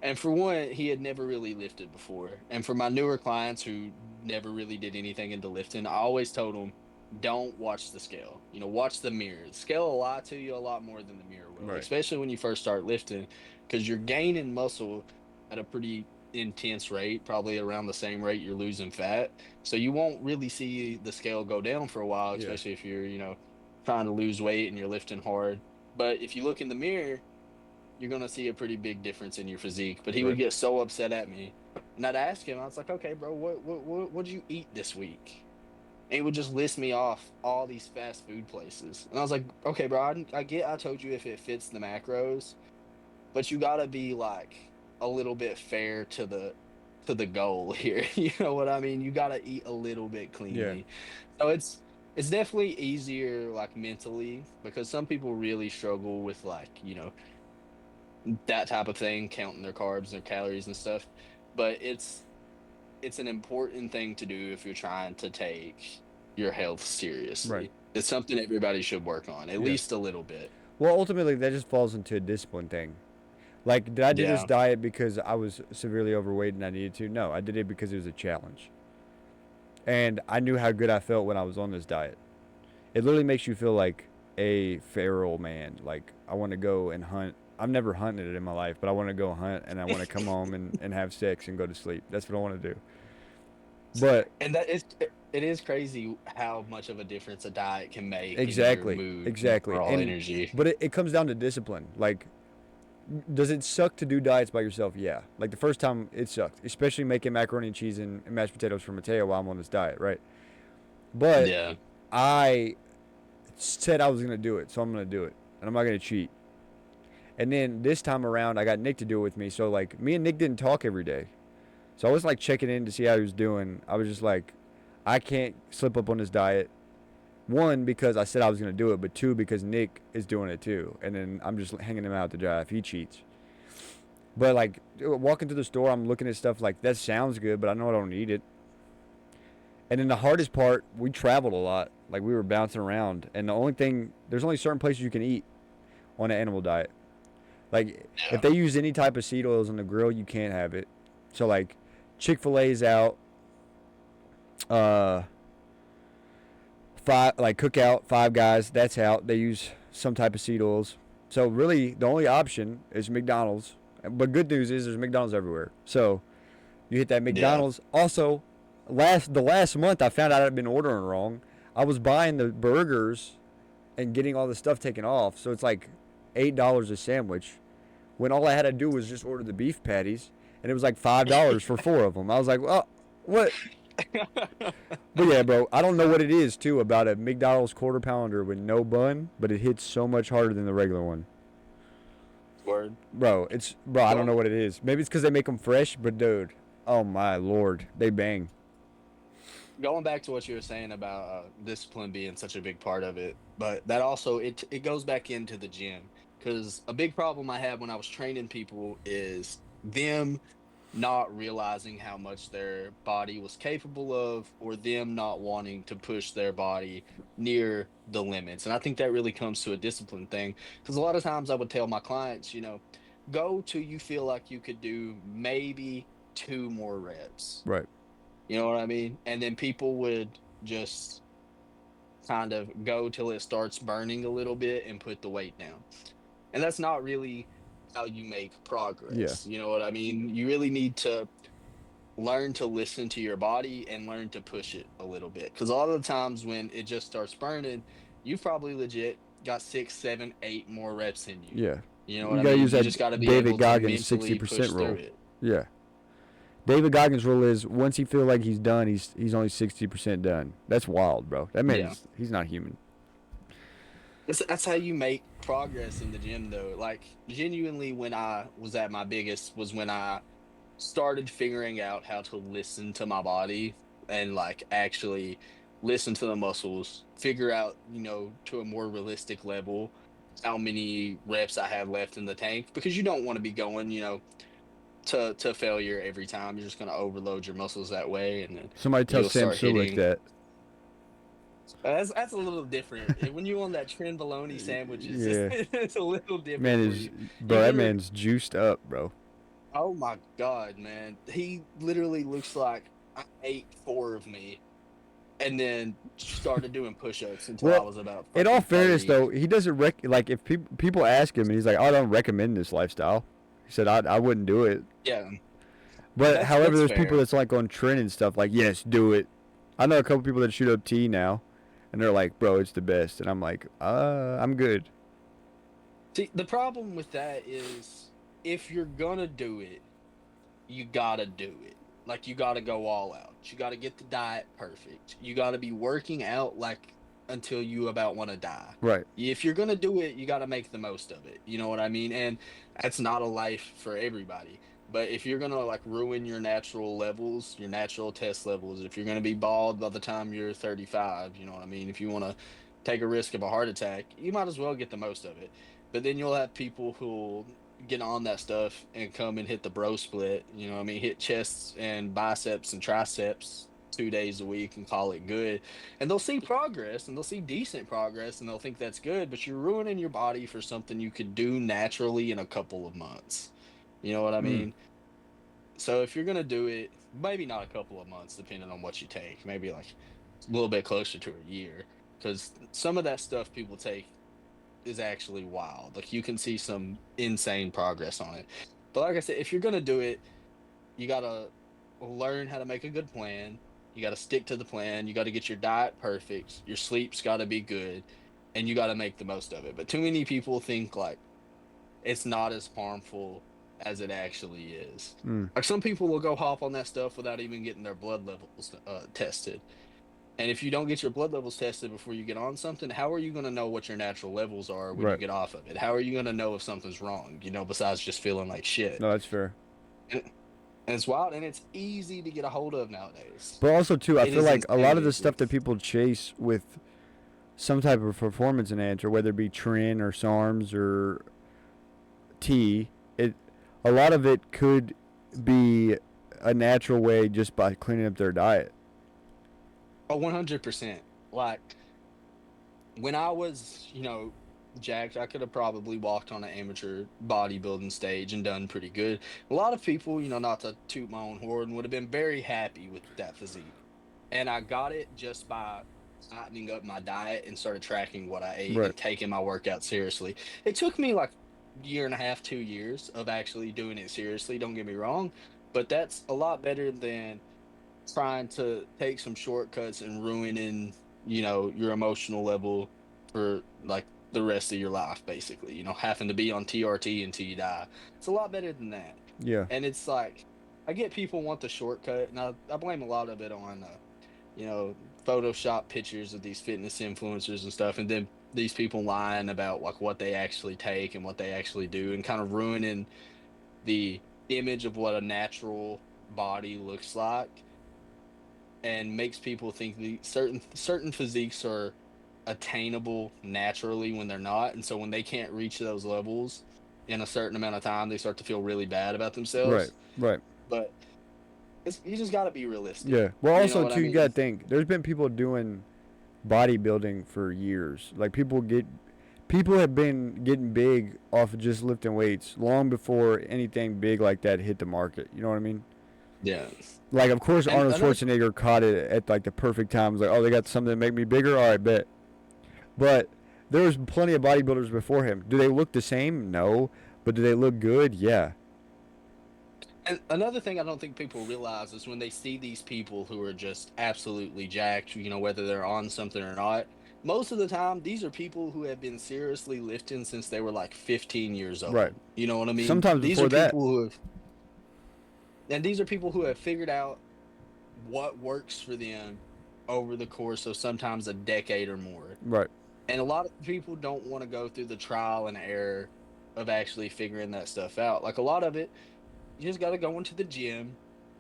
And for one, he had never really lifted before. And for my newer clients who never really did anything into lifting, I always told them, don't watch the scale. Watch the mirror. The scale will lie to you a lot more than the mirror will, Right. especially when you first start lifting, because you're gaining muscle at a pretty intense rate, probably around the same rate you're losing fat. So you won't really see the scale go down for a while, especially if you're, trying to lose weight and you're lifting hard. But if you look in the mirror, you're going to see a pretty big difference in your physique. But he would get so upset at me. And I'd ask him, I was like, okay, bro, what did you eat this week? And he would just list me off all these fast food places. And I was like, okay, bro, I told you if it fits the macros, but you got to be like a little bit fair to the goal here. You know what I mean? You got to eat a little bit cleanly. So it's definitely easier like mentally, because some people really struggle with like, that type of thing, counting their carbs, their calories and stuff. But it's an important thing to do if you're trying to take your health seriously. Right. It's something everybody should work on, at least a little bit. Well, ultimately, that just falls into a discipline thing. Like, did I do this diet because I was severely overweight and I needed to? No, I did it because it was a challenge. And I knew how good I felt when I was on this diet. It literally makes you feel like a feral man. Like, I want to go and hunt. I've never hunted in my life, but I want to go hunt and I want to come home and have sex and go to sleep. That's what I want to do. But it is crazy how much of a difference a diet can make. Exactly. In your mood, Exactly. Raw energy. But it comes down to discipline. Like, does it suck to do diets by yourself? Yeah. Like the first time it sucked, especially making macaroni and cheese and mashed potatoes for Mateo while I'm on this diet, right? But I said I was gonna do it, so I'm gonna do it, and I'm not gonna cheat. And then this time around, I got Nick to do it with me. So like, me and Nick didn't talk every day. So I was like checking in to see how he was doing. I was just like, I can't slip up on this diet. One, because I said I was gonna do it, but two, because Nick is doing it too, and then I'm just hanging him out to dry if he cheats. But like walking to the store, I'm looking at stuff like that sounds good, but I know I don't need it. And then the hardest part, we traveled a lot. Like we were bouncing around, and the only thing, there's only certain places you can eat on an animal diet. Like Yeah. if they use any type of seed oils on the grill, you can't have it. So like Chick-fil-A's out. Uh, Five like Cookout, Five Guys, that's out. They use some type of seed oils. So really, the only option is McDonald's. But good news is there's McDonald's everywhere. So you hit that Yeah. McDonald's. Also, the last month I found out I'd been ordering wrong. I was buying the burgers and getting all the stuff taken off. So it's like $8 a sandwich. When all I had to do was just order the beef patties, and it was like $5 for four of them. I was like, well, what? But yeah, bro, I don't know what it is too about a McDonald's quarter pounder with no bun, but it hits so much harder than the regular one. Word. Bro, I don't know what it is. Maybe it's because they make them fresh, but dude, oh my lord, they bang. Going back to what you were saying about discipline being such a big part of it, but that also it goes back into the gym, because a big problem I had when I was training people is them not realizing how much their body was capable of, or them not wanting to push their body near the limits. And I think that really comes to a discipline thing, because a lot of times I would tell my clients, go till you feel like you could do maybe two more reps. Right. You know what I mean? And then people would just kind of go till it starts burning a little bit and put the weight down. And that's not really how you make progress. Yeah. You know what I mean? You really need to learn to listen to your body and learn to push it a little bit. Because a lot of the times when it just starts burning, you've probably legit got 6, 7, 8 more reps in you. Yeah. You know You what I gotta mean? use You that just got to be David able to Goggins mentally push 60% through rule. it. Yeah. David Goggins' rule is once he feel like he's done, he's only 60% done. That's wild, bro. That Yeah. man's he's not human. That's how you make progress in the gym, though. Like, genuinely, when I was at my biggest was when I started figuring out how to listen to my body and, like, actually listen to the muscles, figure out, to a more realistic level, how many reps I have left in the tank. Because you don't want to be going, to failure every time. You're just going to overload your muscles that way, and then Somebody tell you'll Sam start Sulek hitting. that. That's a little different. When you on that trenbolone sandwich, it's Yeah. just it's a little different Man for is you. bro, You that literally, man's juiced up, bro. oh my God, man, he literally looks like I ate 4 of me, and then started doing push-ups until I Well, was about in all fucking fairness 30. though, he doesn't like if people ask him and he's like, I don't recommend this lifestyle. He said I wouldn't do it. Yeah, But however, that's there's people fair. that's like on trend and stuff like, yes, do it. I know a couple people that shoot up tea now, and they're like, bro, it's the best, and I'm like, I'm good. See, the problem with that is if you're gonna do it, you gotta do it. Like, you gotta go all out. You gotta get the diet perfect. You gotta be working out like until you about want to die. Right. If you're gonna do it, you gotta make the most of it. You know what I mean? And that's not a life for everybody. But if you're gonna like ruin your natural levels, your natural test levels, if you're gonna be bald by the time you're 35, you know what I mean? If you want to take a risk of a heart attack, you might as well get the most of it. But then you'll have people who'll get on that stuff and come and hit the bro split, you know what I mean? Hit chests and biceps and triceps 2 days a week and call it good. And they'll see progress and they'll see decent progress and they'll think that's good, but you're ruining your body for something you could do naturally in a couple of months. You know what I Mm. mean? So if you're going to do it, maybe not a couple of months, depending on what you take, maybe like a little bit closer to a year, because some of that stuff people take is actually wild. Like, you can see some insane progress on it. But like I said, if you're gonna do it, you gotta learn how to make a good plan. You gotta stick to the plan. You gotta get your diet perfect. Your sleep's gotta be good, and you gotta make the most of it. But too many people think like it's not as harmful as it actually is. Mm. Like, some people will go hop on that stuff without even getting their blood levels tested. And if you don't get your blood levels tested before you get on something, how are you going to know what your natural levels are when you Right. get off of it? How are you going to know if something's wrong, besides just feeling like shit? No, that's fair. And, and it's wild, and it's easy to get a hold of nowadays. But also too, I It feel is like a lot of insanely the easy. stuff that people chase with some type of performance enhancer, whether it be Trin or SARMs or T, a lot of it could be a natural way just by cleaning up their diet. Oh, 100%. Like, when I was, jacked, I could have probably walked on an amateur bodybuilding stage and done pretty good. A lot of people, not to toot my own horn, would have been very happy with that physique. And I got it just by tightening up my diet and started tracking what I ate Right. and taking my workout seriously. It took me like a year and a half, 2 years of actually doing it seriously. Don't get me wrong, but that's a lot better than trying to take some shortcuts and ruining, your emotional level for like the rest of your life, basically, having to be on TRT until you die. It's a lot better than that. Yeah. And it's like, I get people want the shortcut, and I blame a lot of it on, you know, Photoshop pictures of these fitness influencers and stuff, and then these people lying about like what they actually take and what they actually do, and kind of ruining the image of what a natural body looks like, and makes people think the certain physiques are attainable naturally when they're not. And so when they can't reach those levels in a certain amount of time, they start to feel really bad about Right. themselves. Right. But you just got to be realistic. Yeah. Well, You know also what I too, you gotta mean? think. There's been people doing bodybuilding for years. Like people have been getting big off of just lifting weights long before anything big like that hit the market. You know what I mean? Yeah. Like, of course, And Arnold another, Schwarzenegger caught it at like the perfect time. It was like, oh, they got something to make me bigger. All right, bet. But there was plenty of bodybuilders before him. Do they look the same? No. But do they look good? Yeah. and another thing I don't think people realize is when they see these people who are just absolutely jacked, whether they're on something or not. Most of the time, these are people who have been seriously lifting since they were like 15 years Right. old. You know what I mean? Sometimes These are before that. people who have, and these are people who have figured out what works for them over the course of sometimes a decade or more. Right. And a lot of people don't want to go through the trial and error of actually figuring that stuff out. Like, a lot of it, you just got to go into the gym,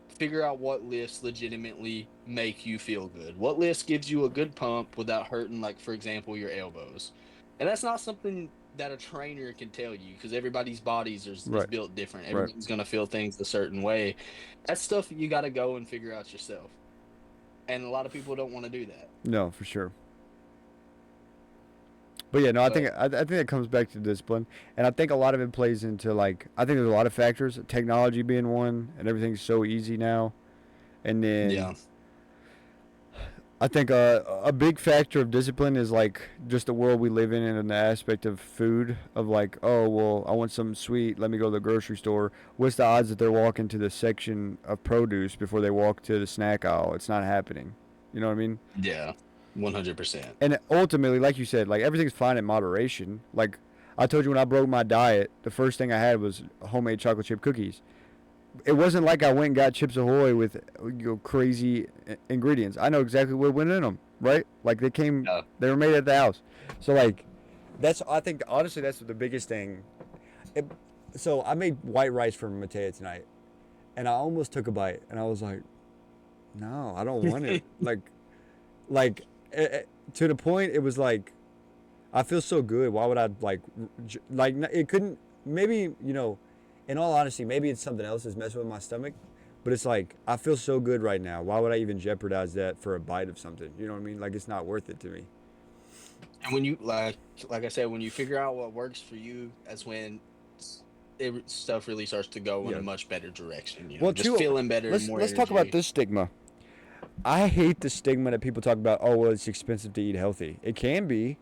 figure out what lifts legitimately make you feel good. What lifts gives you a good pump without hurting, like, for example, your elbows. And that's not something that a trainer can tell you, because everybody's bodies is Right. built different. Right. Everybody's going to feel things a certain way. That's stuff you got to go and figure out yourself. And a lot of people don't want to do that. No, for sure. But yeah, no, I think But I think it comes back to discipline, and I think a lot of it plays into like I think there's a lot of factors, technology being one, and everything's so easy now, and then yeah, I think a big factor of discipline is like just the world we live in and the aspect of food of like, oh, well, I want something sweet, let me go to the grocery store. What's the odds that they're walking to the section of produce before they walk to the snack aisle? It's not happening. You know what I mean? yeah, 100%. And ultimately, like you said, like everything's fine in moderation. Like I told you when I broke my diet, the first thing I had was homemade chocolate chip cookies. It wasn't like I went and got Chips Ahoy with crazy ingredients. I know exactly what went in them, right? Like Yeah. they were made at the house. So like, that's I think honestly that's the biggest thing. It, so I made white rice for Matea tonight, and I almost took a bite, and I was like, no, I don't want it. Like to the point it was like, I feel so good. Why would I like it couldn't maybe in all honesty, maybe it's something else that's messing with my stomach. But it's like I feel so good right now. Why would I even jeopardize that for a bite of something? You know what I mean? Like it's not worth it to me. And when you like I said, when you figure out what works for you, that's when stuff really starts to go in Yeah. a much better direction. Well, Just too, feeling better, let's more let's talk about energy. this stigma. I hate the stigma that people talk about. Oh well, it's expensive to eat healthy. It can be,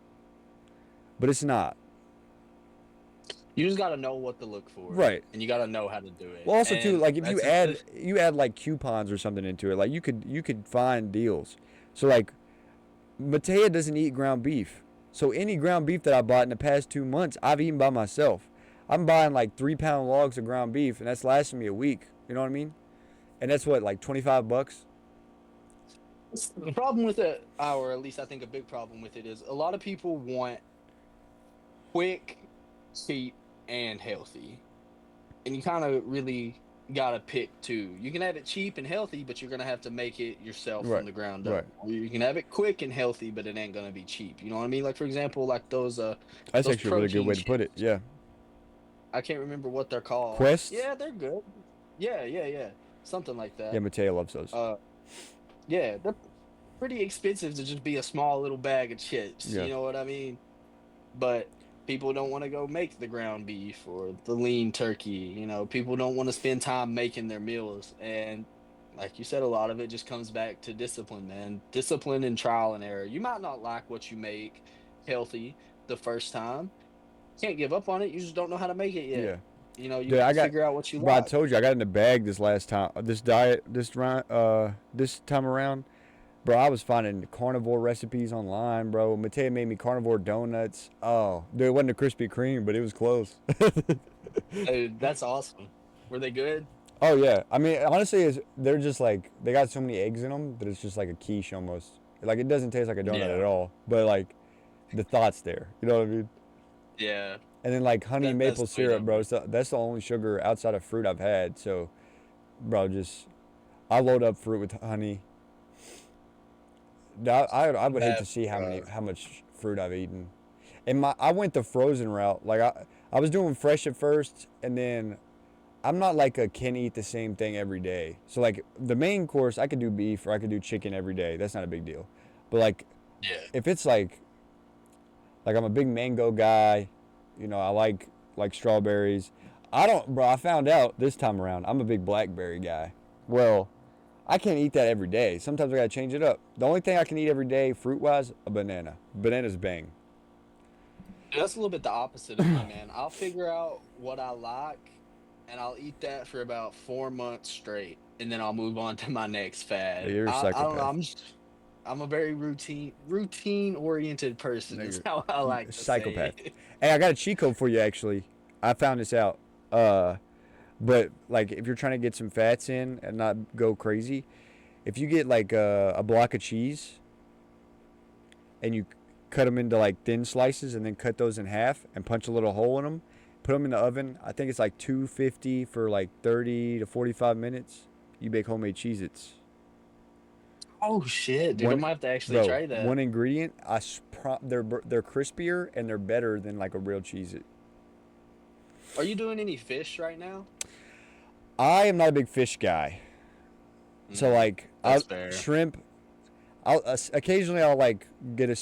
but it's not. You just got to know what to look for, Right. and you got to know how to do it. Well, also too, And like if that's a, you add like coupons or something into it, like you could find deals. So like Matea doesn't eat ground beef. So any ground beef that I bought in the past 2 months, I've eaten by myself. I'm buying like 3 pound logs of ground beef, and that's lasting me a week. You know what I mean? And that's what like $25. The problem with it, or at least I think a big problem with it, is a lot of people want quick, cheap, and healthy. And you kind of really got to pick two. You can have it cheap and healthy, but you're going to have to make it yourself Right, from the ground right. up. Or you can have it quick and healthy, but it ain't going to be cheap. You know what I mean? Like, for example, like those That's those actually a really good protein way to put it. shakes. Yeah. I can't remember what they're called. Quest? Yeah, they're good. Yeah. Something like Yeah, that. Mateo loves those. Yeah, they're pretty expensive to just be a small little bag of chips. Yeah. You know what I mean? But people don't want to go make the ground beef or the lean turkey. You know, people don't want to spend time making their meals. And like you said, a lot of it just comes back to discipline, man. Discipline and trial and error. You might not like what you make healthy the first time. Can't give up on it. You just don't know how to make it yet. Yeah. You know, you Dude, gotta figure out what you Bro, I like. told you I got in the bag this last time. This diet, this time around, bro. I was finding carnivore recipes online, bro. Mateo made me carnivore donuts. Oh, dude, it wasn't a Krispy Kreme, but it was close. Dude, that's awesome. Were they good? Oh yeah, I mean, honestly, they're just like they got so many eggs in them that it's just like a quiche almost. Like it doesn't taste like a donut Yeah. at all, but like the thought's there. You know what I mean? Yeah. And then like honey That's maple sweet syrup, of bro. them. So that's the only sugar outside of fruit I've had. So, bro, just I load up fruit with honey. I would hate to see how much fruit I've eaten. And I went the frozen route. Like I was doing fresh at first, and then I'm not like a can eat the same thing every day. So like the main course, I could do beef or I could do chicken every day. That's not a big deal. But like Yeah. if it's like I'm a big mango guy, you know, I like strawberries. I found out this time around I'm a big blackberry guy. Well, I can't eat that every day. Sometimes I gotta change it up. The only thing I can eat every day, fruit wise, a banana. Bananas bang. That's a little bit the opposite of me, man. I'll figure out what I like, and I'll eat that for about 4 months straight, and then I'll move on to my next fad. You're a I don't know. psychopath. I'm a very routine oriented person. No, Is you're how I like a to psychopath. say it. Hey, I got a cheat code for you actually. I found this out. But like if you're trying to get some fats in and not go crazy, if you get like a block of cheese and you cut them into like thin slices and then cut those in half and punch a little hole in them, put them in the oven. I think it's like 250 for like 30 to 45 minutes. You make homemade Cheez-Its. Oh shit, dude! I might have to actually try that. One ingredient, they're crispier and they're better than like a real Cheez-It. Are you doing any fish right now? I am not a big fish guy. So like That's fair. shrimp, occasionally I'll like get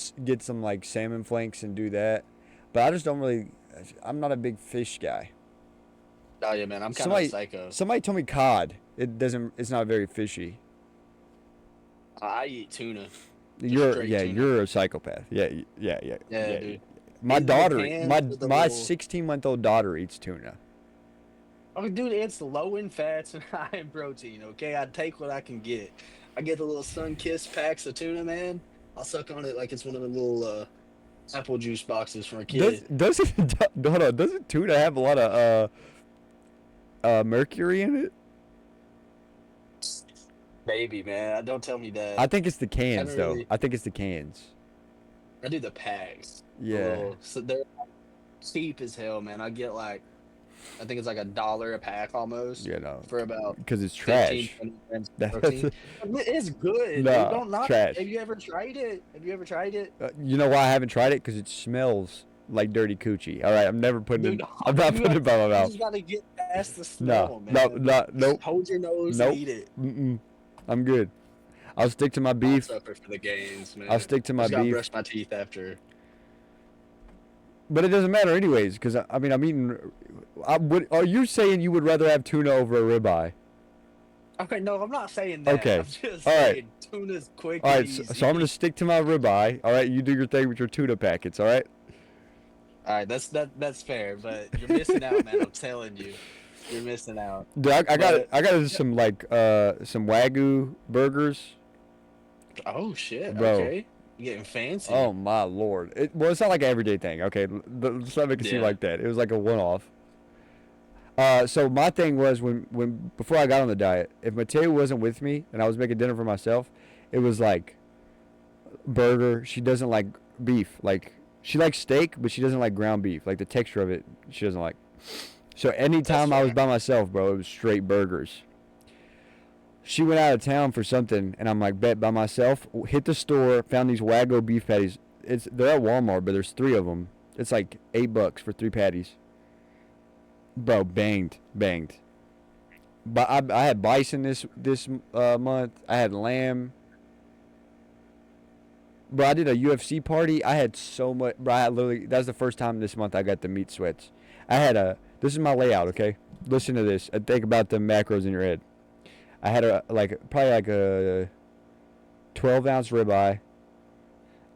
some like salmon flanks and do that, but I just don't really. I'm not a big fish guy. Oh yeah, man, I'm kind of a psycho. Somebody told me cod. It's not very fishy. I eat tuna. You're Tuna. a psychopath. Yeah, dude. My In the daughter, can my with the my little- 16-month-old daughter eats tuna. Oh, dude, it's low in fats and high in protein. Okay, I take what I can get. I get the little sun-kissed packs of tuna, man. I'll suck on it like it's one of the little apple juice boxes from a kid. Doesn't tuna have a lot of mercury in it? Baby, man, don't tell me that. I think it's the cans though. really- I think it's the cans. I do the packs. Yeah. So they're cheap as hell, man. I get like, I think it's like $1 a pack almost. You know, For about because it's 15, trash. 20 grams of That's protein. It's good. Nah, dude. Don't knock trash. it. Have you ever tried it? You know why I haven't tried it? Because it smells like dirty coochie. All right, I'm never putting Dude, it. I'm not putting it by my You mouth. just gotta get past the smell, man. Nope. Just hold your nose Nope. and eat it. I'm good. I'll stick to my I'll beef. suffer for the gains, man. I'll stick to my Just gotta beef. brush my teeth after. But it doesn't matter anyways, because I mean I'm eating. Are you saying you would rather have tuna over a ribeye? Okay, no, I'm not saying that. Okay. I'm just All right. saying tuna's quick All and right, easy. so I'm gonna stick to my ribeye. All right, you do your thing with your tuna packets. All right. All right, that's fair, but you're missing out, man. I'm telling you, you're missing out. Dude, I got some like some Wagyu burgers. Oh shit! Bro. Okay, you getting fancy. Oh my lord! It's not like an everyday thing. Okay, let's not make it seem Yeah. like that. It was like a one-off. So my thing was when before I got on the diet, if Mateo wasn't with me and I was making dinner for myself, It was like burger. She doesn't like beef. Like she likes steak, but she doesn't like ground beef. Like the texture of it, she doesn't like. So That's anytime I was fair. by myself, bro, it was straight burgers. She went out of town for something, and I'm like, bet by myself. Hit the store, found these Wagyu beef patties. They're at Walmart, but there's 3 of them. It's like $8 for 3 patties. Bro, banged. But I had bison this month. I had lamb. Bro, I did a UFC party. I had so much. Bro, I literally. That was the first time this month I got the meat sweats. I had a. This is my layout, okay? Listen to this. And think about the macros in your head. I had probably like a 12-ounce ribeye.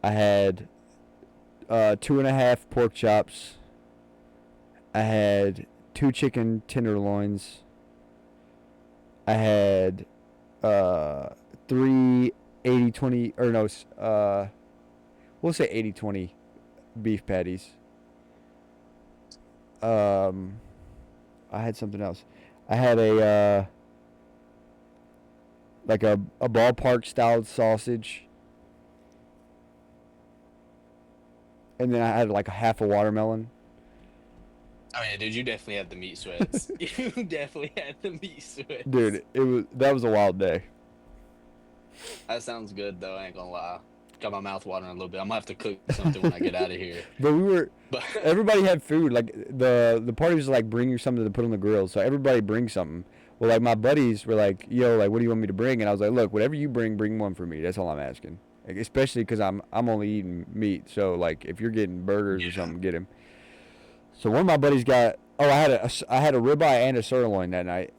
I had 2.5 pork chops. I had 2 chicken tenderloins. I had 3 80-20 or no, we'll say 80-20 beef patties. I had something else. I had a ballpark style sausage, and then I had like a half a watermelon. Oh yeah, dude, you definitely had the meat sweats. You definitely had the meat sweats. Dude, that was a wild day. That sounds good though, I ain't gonna lie. Got my mouth watering a little bit. I'm gonna have to cook something when I get out of here. But But everybody had food. Like the party was like bring you something to put on the grill. So everybody brings something. Well, like my buddies were like, "Yo, like what do you want me to bring?" And I was like, "Look, whatever you bring one for me. That's all I'm asking. Like, especially because I'm only eating meat. So like if you're getting burgers or yeah. something, get him." So one of my buddies got. Oh, I had a ribeye and a sirloin that night.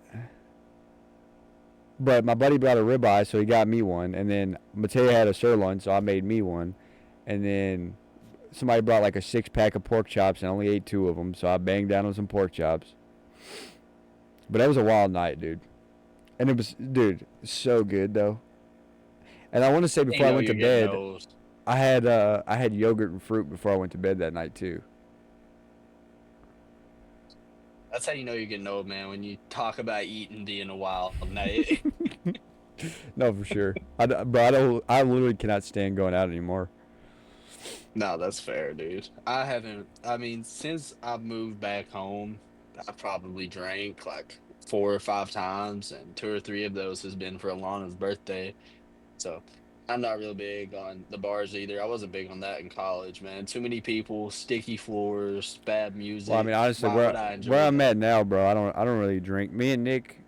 But my buddy brought a ribeye, so he got me one. And then Mateo had a sirloin, so I made me one. And then somebody brought like a 6-pack of pork chops and only ate 2 of them, so I banged down on some pork chops. But that was a wild night, dude. And it was, dude, so good though. And I want to say You before I know went to you're getting bed, those. I had yogurt and fruit before I went to bed that night too. That's how you know you're getting old, man, when you talk about eating being a wild night. No, for sure. But I literally cannot stand going out anymore. No, that's fair, dude. I mean, since I've moved back home, I've probably drank like 4 or 5 times, and 2 or 3 of those has been for Alana's birthday. So I'm not real big on the bars either. I wasn't big on that in college, man. Too many people, sticky floors, bad Well, I music. mean, honestly, Why would I where enjoy I'm that? at now, bro, I don't really drink. Me and Nick,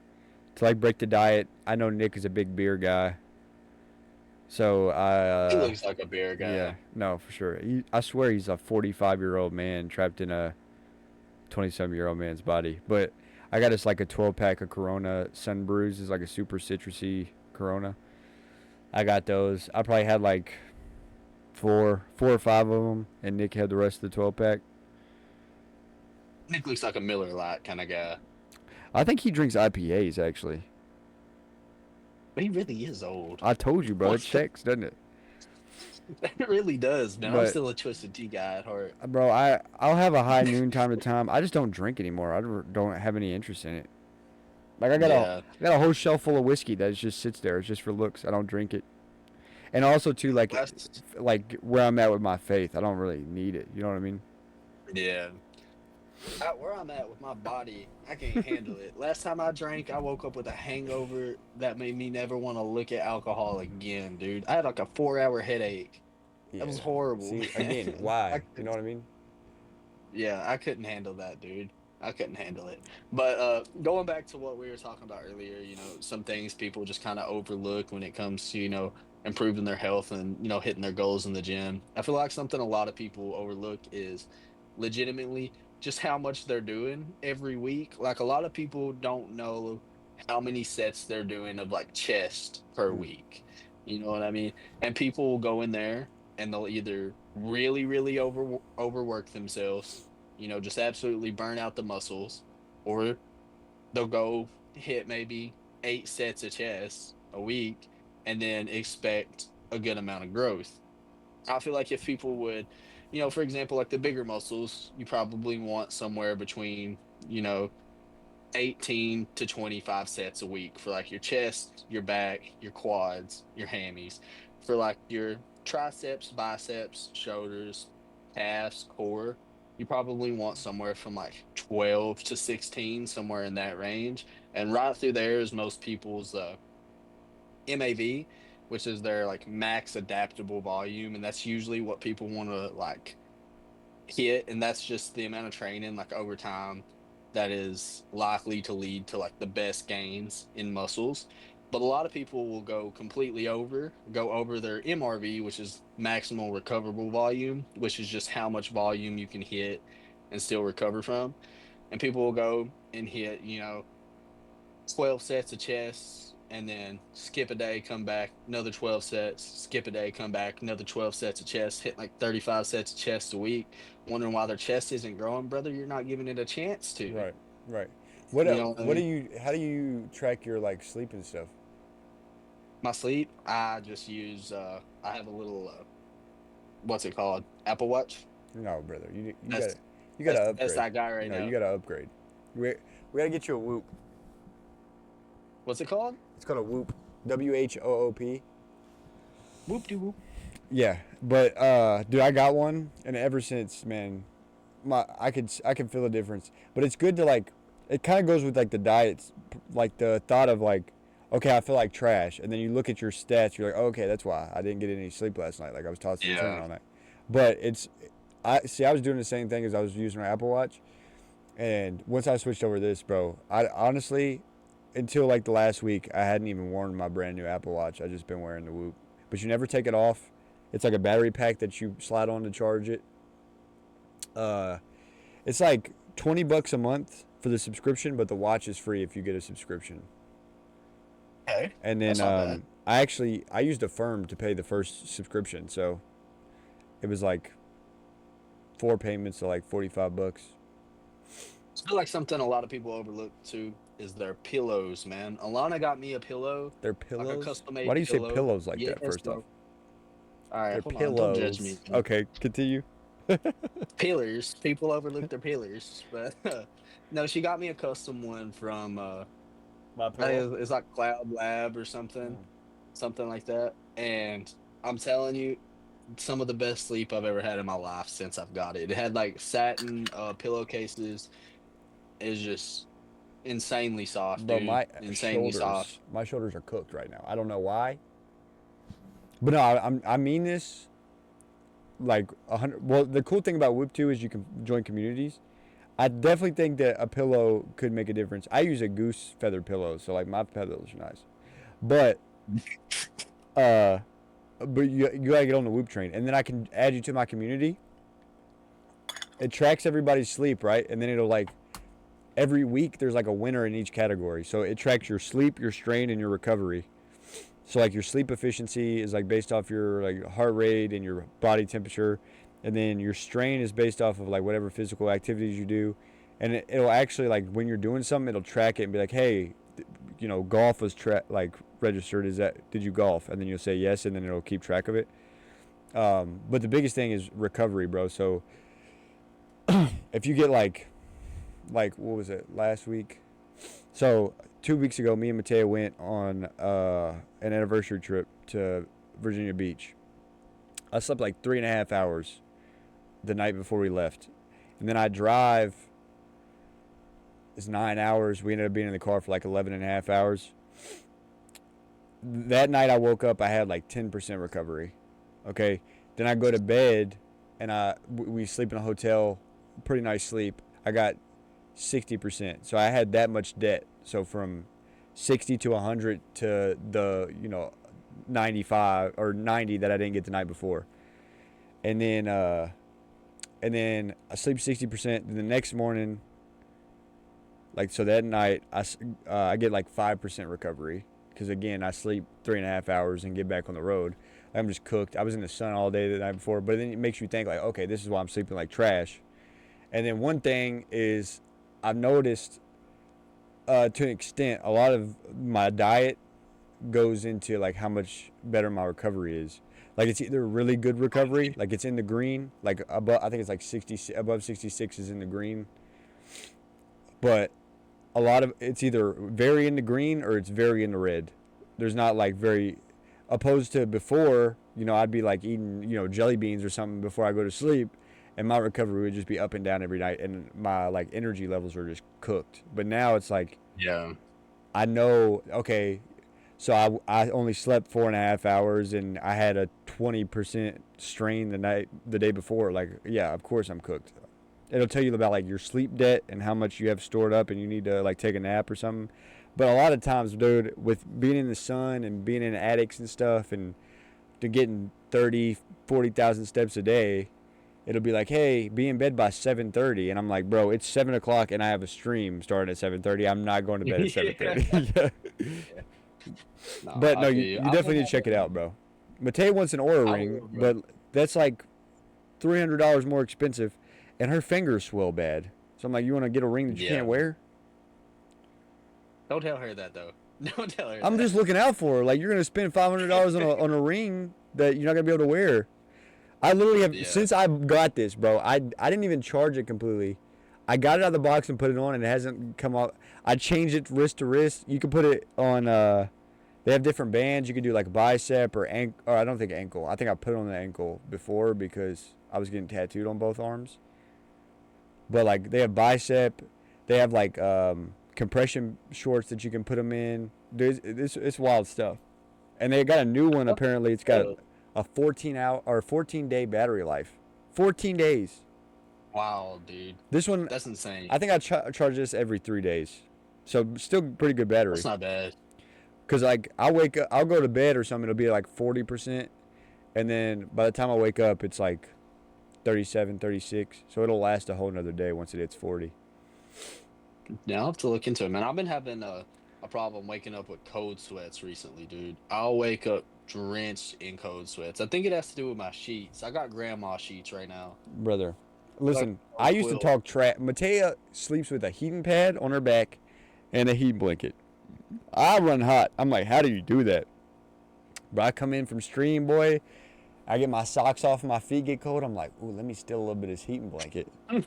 to like break the diet. I know Nick is a big beer guy, so He looks like a beer yeah, guy. no, for sure. I swear he's a 45-year-old man trapped in a 27-year-old man's body. But I got us like a 12-pack of Corona Sun Brews. It's like a super citrusy Corona. I got those. I probably had like four or five of them, and Nick had the rest of the 12-pack. Nick looks like a Miller Lite kind of guy. I think he drinks IPAs actually. But he really is old. I told you, bro. It What's the checks, doesn't it? It really does, man. I'm But still a twisted tea guy at heart. bro, I'll have a high noon time to time. I just don't drink anymore. Don't have any interest in it. Like Yeah, I got a whole shelf full of whiskey that just sits there. It's just for looks. I don't drink it. And also too, that's like where I'm at with my faith, I don't really need it. You know what I mean? yeah. Where I'm at with my body, I can't handle it. Last time I drank, I woke up with a hangover that made me never want to look at alcohol again, dude. I had like a 4-hour headache. That was horrible. See, Man. again, why? I You know what I mean? Yeah, I couldn't handle that, dude. I couldn't handle it. But going back to what we were talking about earlier, some things people just kind of overlook when it comes to, improving their health and, hitting their goals in the gym. I feel like something a lot of people overlook is legitimately just how much they're doing every week. Like a lot of people don't know how many sets they're doing of like chest per Mm. week. You know what I mean? And people will go in there and they'll either really, really overwork themselves, just absolutely burn out the muscles, or they'll go hit maybe 8 sets of chest a week and then expect a good amount of growth. I feel like if people would, for example, like the bigger muscles, you probably want somewhere between, you know, 18 to 25 sets a week for like your chest, your back, your quads, your hammies. For like your triceps, biceps, shoulders, calves, core, you probably want somewhere from like 12 to 16, somewhere in that range. And right through there is most people's MAV, which is their like max adaptable volume. And that's usually what people want to like hit, and that's just the amount of training like over time that is likely to lead to like the best gains in muscles. But a lot of people will go over their MRV, which is maximal recoverable volume, which is just how much volume you can hit and still recover from. And people will go and hit, 12 sets of chest and then skip a day, come back, another 12 sets, skip a day, come back, another 12 sets of chest, hit like 35 sets of chest a week, wondering why their chest isn't growing, brother. You're not giving it a chance to. Right, right. You know what I What do mean? you? How do you track your like sleep and stuff? My sleep, I just use, I have a little, what's it called? Apple Watch. No, brother. That's, You that's gotta the best upgrade. I got right No, now. you gotta upgrade. We gotta get you a Whoop. What's it called? It's called a Whoop. WHOOP. Whoop de whoop. Yeah, but dude, I got one, and ever since, man, I can feel the difference. But it's good to like. It kind of goes with like the diets, like the thought of like, okay, I feel like trash, and then you look at your stats, you're like, oh, okay, that's why I didn't get any sleep last night. Like I was tossing and turning Yeah. all night. But I was doing the same thing as I was using my Apple Watch, and once I switched over to this, bro, I honestly, until like the last week, I hadn't even worn my brand new Apple Watch. I just been wearing the Whoop. But you never take it off. It's like a battery pack that you slide on to charge it. Uh, it's like $20 a month for the subscription, but the watch is free if you get a subscription. Okay. And then That's not bad. I used Affirm to pay the first subscription, so it was like 4 payments of like $45. I feel like something a lot of people overlook too is their pillows, man. Alana got me a pillow, They're like a pillows. custom Why made do you say pillow. pillows like that? Yes, First off, bro. All right, they're hold on. Don't judge me, pillows. man. Okay, continue. Pillars. People overlook their pillars, but no, she got me a custom one from My I think it's like Cloud Lab or something like that. And I'm telling you, some of the best sleep I've ever had in my life since I've got it. It had like satin pillowcases. It's just insanely soft, Bro, dude. Insanely soft. my shoulders are cooked right now. I don't know why, but no, I mean this like 100. Well, the cool thing about Whoop 2 is you can join communities. I definitely think that a pillow could make a difference. I use a goose feather pillow, so like my feathers are nice, but uh, you gotta get on the Whoop train, and then I can add you to my community. It tracks everybody's sleep, right? And then it'll like every week there's like a winner in each category. So it tracks your sleep, your strain, and your recovery. So like your sleep efficiency is like based off your like heart rate and your body temperature, and then your strain is based off of like whatever physical activities you do, and it'll actually like when you're doing something, it'll track it and be like, hey, golf was like registered. Is that did you golf? And then you'll say yes, and then it'll keep track of it. But the biggest thing is recovery, bro. So if you get like what was it last week? So 2 weeks ago, me and Mateo went on an anniversary trip to Virginia Beach. I slept like 3.5 hours the night before we left, and then I drive. It's 9 hours. We ended up being in the car for like 11.5 hours. That night I woke up, I had like 10% recovery. Okay, then I go to bed, and we sleep in a hotel, pretty nice sleep. I got 60%. So I had that much debt. So from 60 to 100 to the 95 or 90 that I didn't get the night before, and then I sleep 60%. Then the next morning, like so that night I get like 5% recovery because again I sleep 3.5 hours and get back on the road. I'm just cooked. I was in the sun all day the night before, but then it makes you think like, okay, this is why I'm sleeping like trash. And then one thing is I've noticed to an extent a lot of my diet goes into like how much better my recovery is. Like it's either really good recovery, like it's in the green, like above I think it's like 60 above 66 is in the green. But a lot of it's either very into green or it's very into red. There's not like very opposed to before, I'd be like eating, jelly beans or something before I go to sleep, and my recovery would just be up and down every night, and my like energy levels are just cooked. But now it's like, Yeah. I know, okay, so I only slept 4.5 hours, and I had a 20% strain the day before. Like, yeah, of course I'm cooked. It'll tell you about like your sleep debt and how much you have stored up, and you need to like take a nap or something. But a lot of times, dude, with being in the sun and being in attics and stuff, and to getting 30, 40,000 steps a day, it'll be like, hey, be in bed by 7:30, and I'm like, bro, it's 7 o'clock, and I have a stream starting at 7:30. I'm not going to bed at 7:30. Yeah. No, But no, I you, feel you. you I've definitely been need to check it having- out, bro. Matei wants an aura I ring, will, bro. but that's like $300 more expensive, and her fingers swell bad. So I'm like, you want to get a ring that you Yeah. can't wear? Don't tell her that though. Don't tell her I'm that. just looking out for her. Like, you're gonna spend $500 on a ring that you're not gonna be able to wear. I literally have, Yeah. since I got this, bro. I didn't even charge it completely. I got it out of the box and put it on, and it hasn't come out. I changed it wrist to wrist. You can put it on. They have different bands. You can do like bicep or ankle. Or I don't think ankle. I think I put it on the ankle before because I was getting tattooed on both arms. But like they have bicep. They have like compression shorts that you can put them in. Dude, it's wild stuff. And they got a new one. Apparently, it's got a 14-day battery life. 14 days. Wow, dude. This one, That's insane. I think I charge this every 3 days. So still pretty good battery. That's not bad. Cause like I'll wake up, I'll go to bed or something. It'll be like 40%, and then by the time I wake up, it's like 37, 36. So it'll last a whole nother day once it hits 40. Yeah, I'll have to look into it, man. I've been having a problem waking up with cold sweats recently, dude. I'll wake up drenched in cold sweats. I think it has to do with my sheets. I got grandma sheets right now. Brother, listen, Like, I used to quilt. talk trash. Matea sleeps with a heating pad on her back and a heat blanket. I run hot. I'm like, how do you do that? But I come in from stream, boy. I get my socks off, my feet get cold. I'm like, ooh, let me steal a little bit of this heating blanket. I'm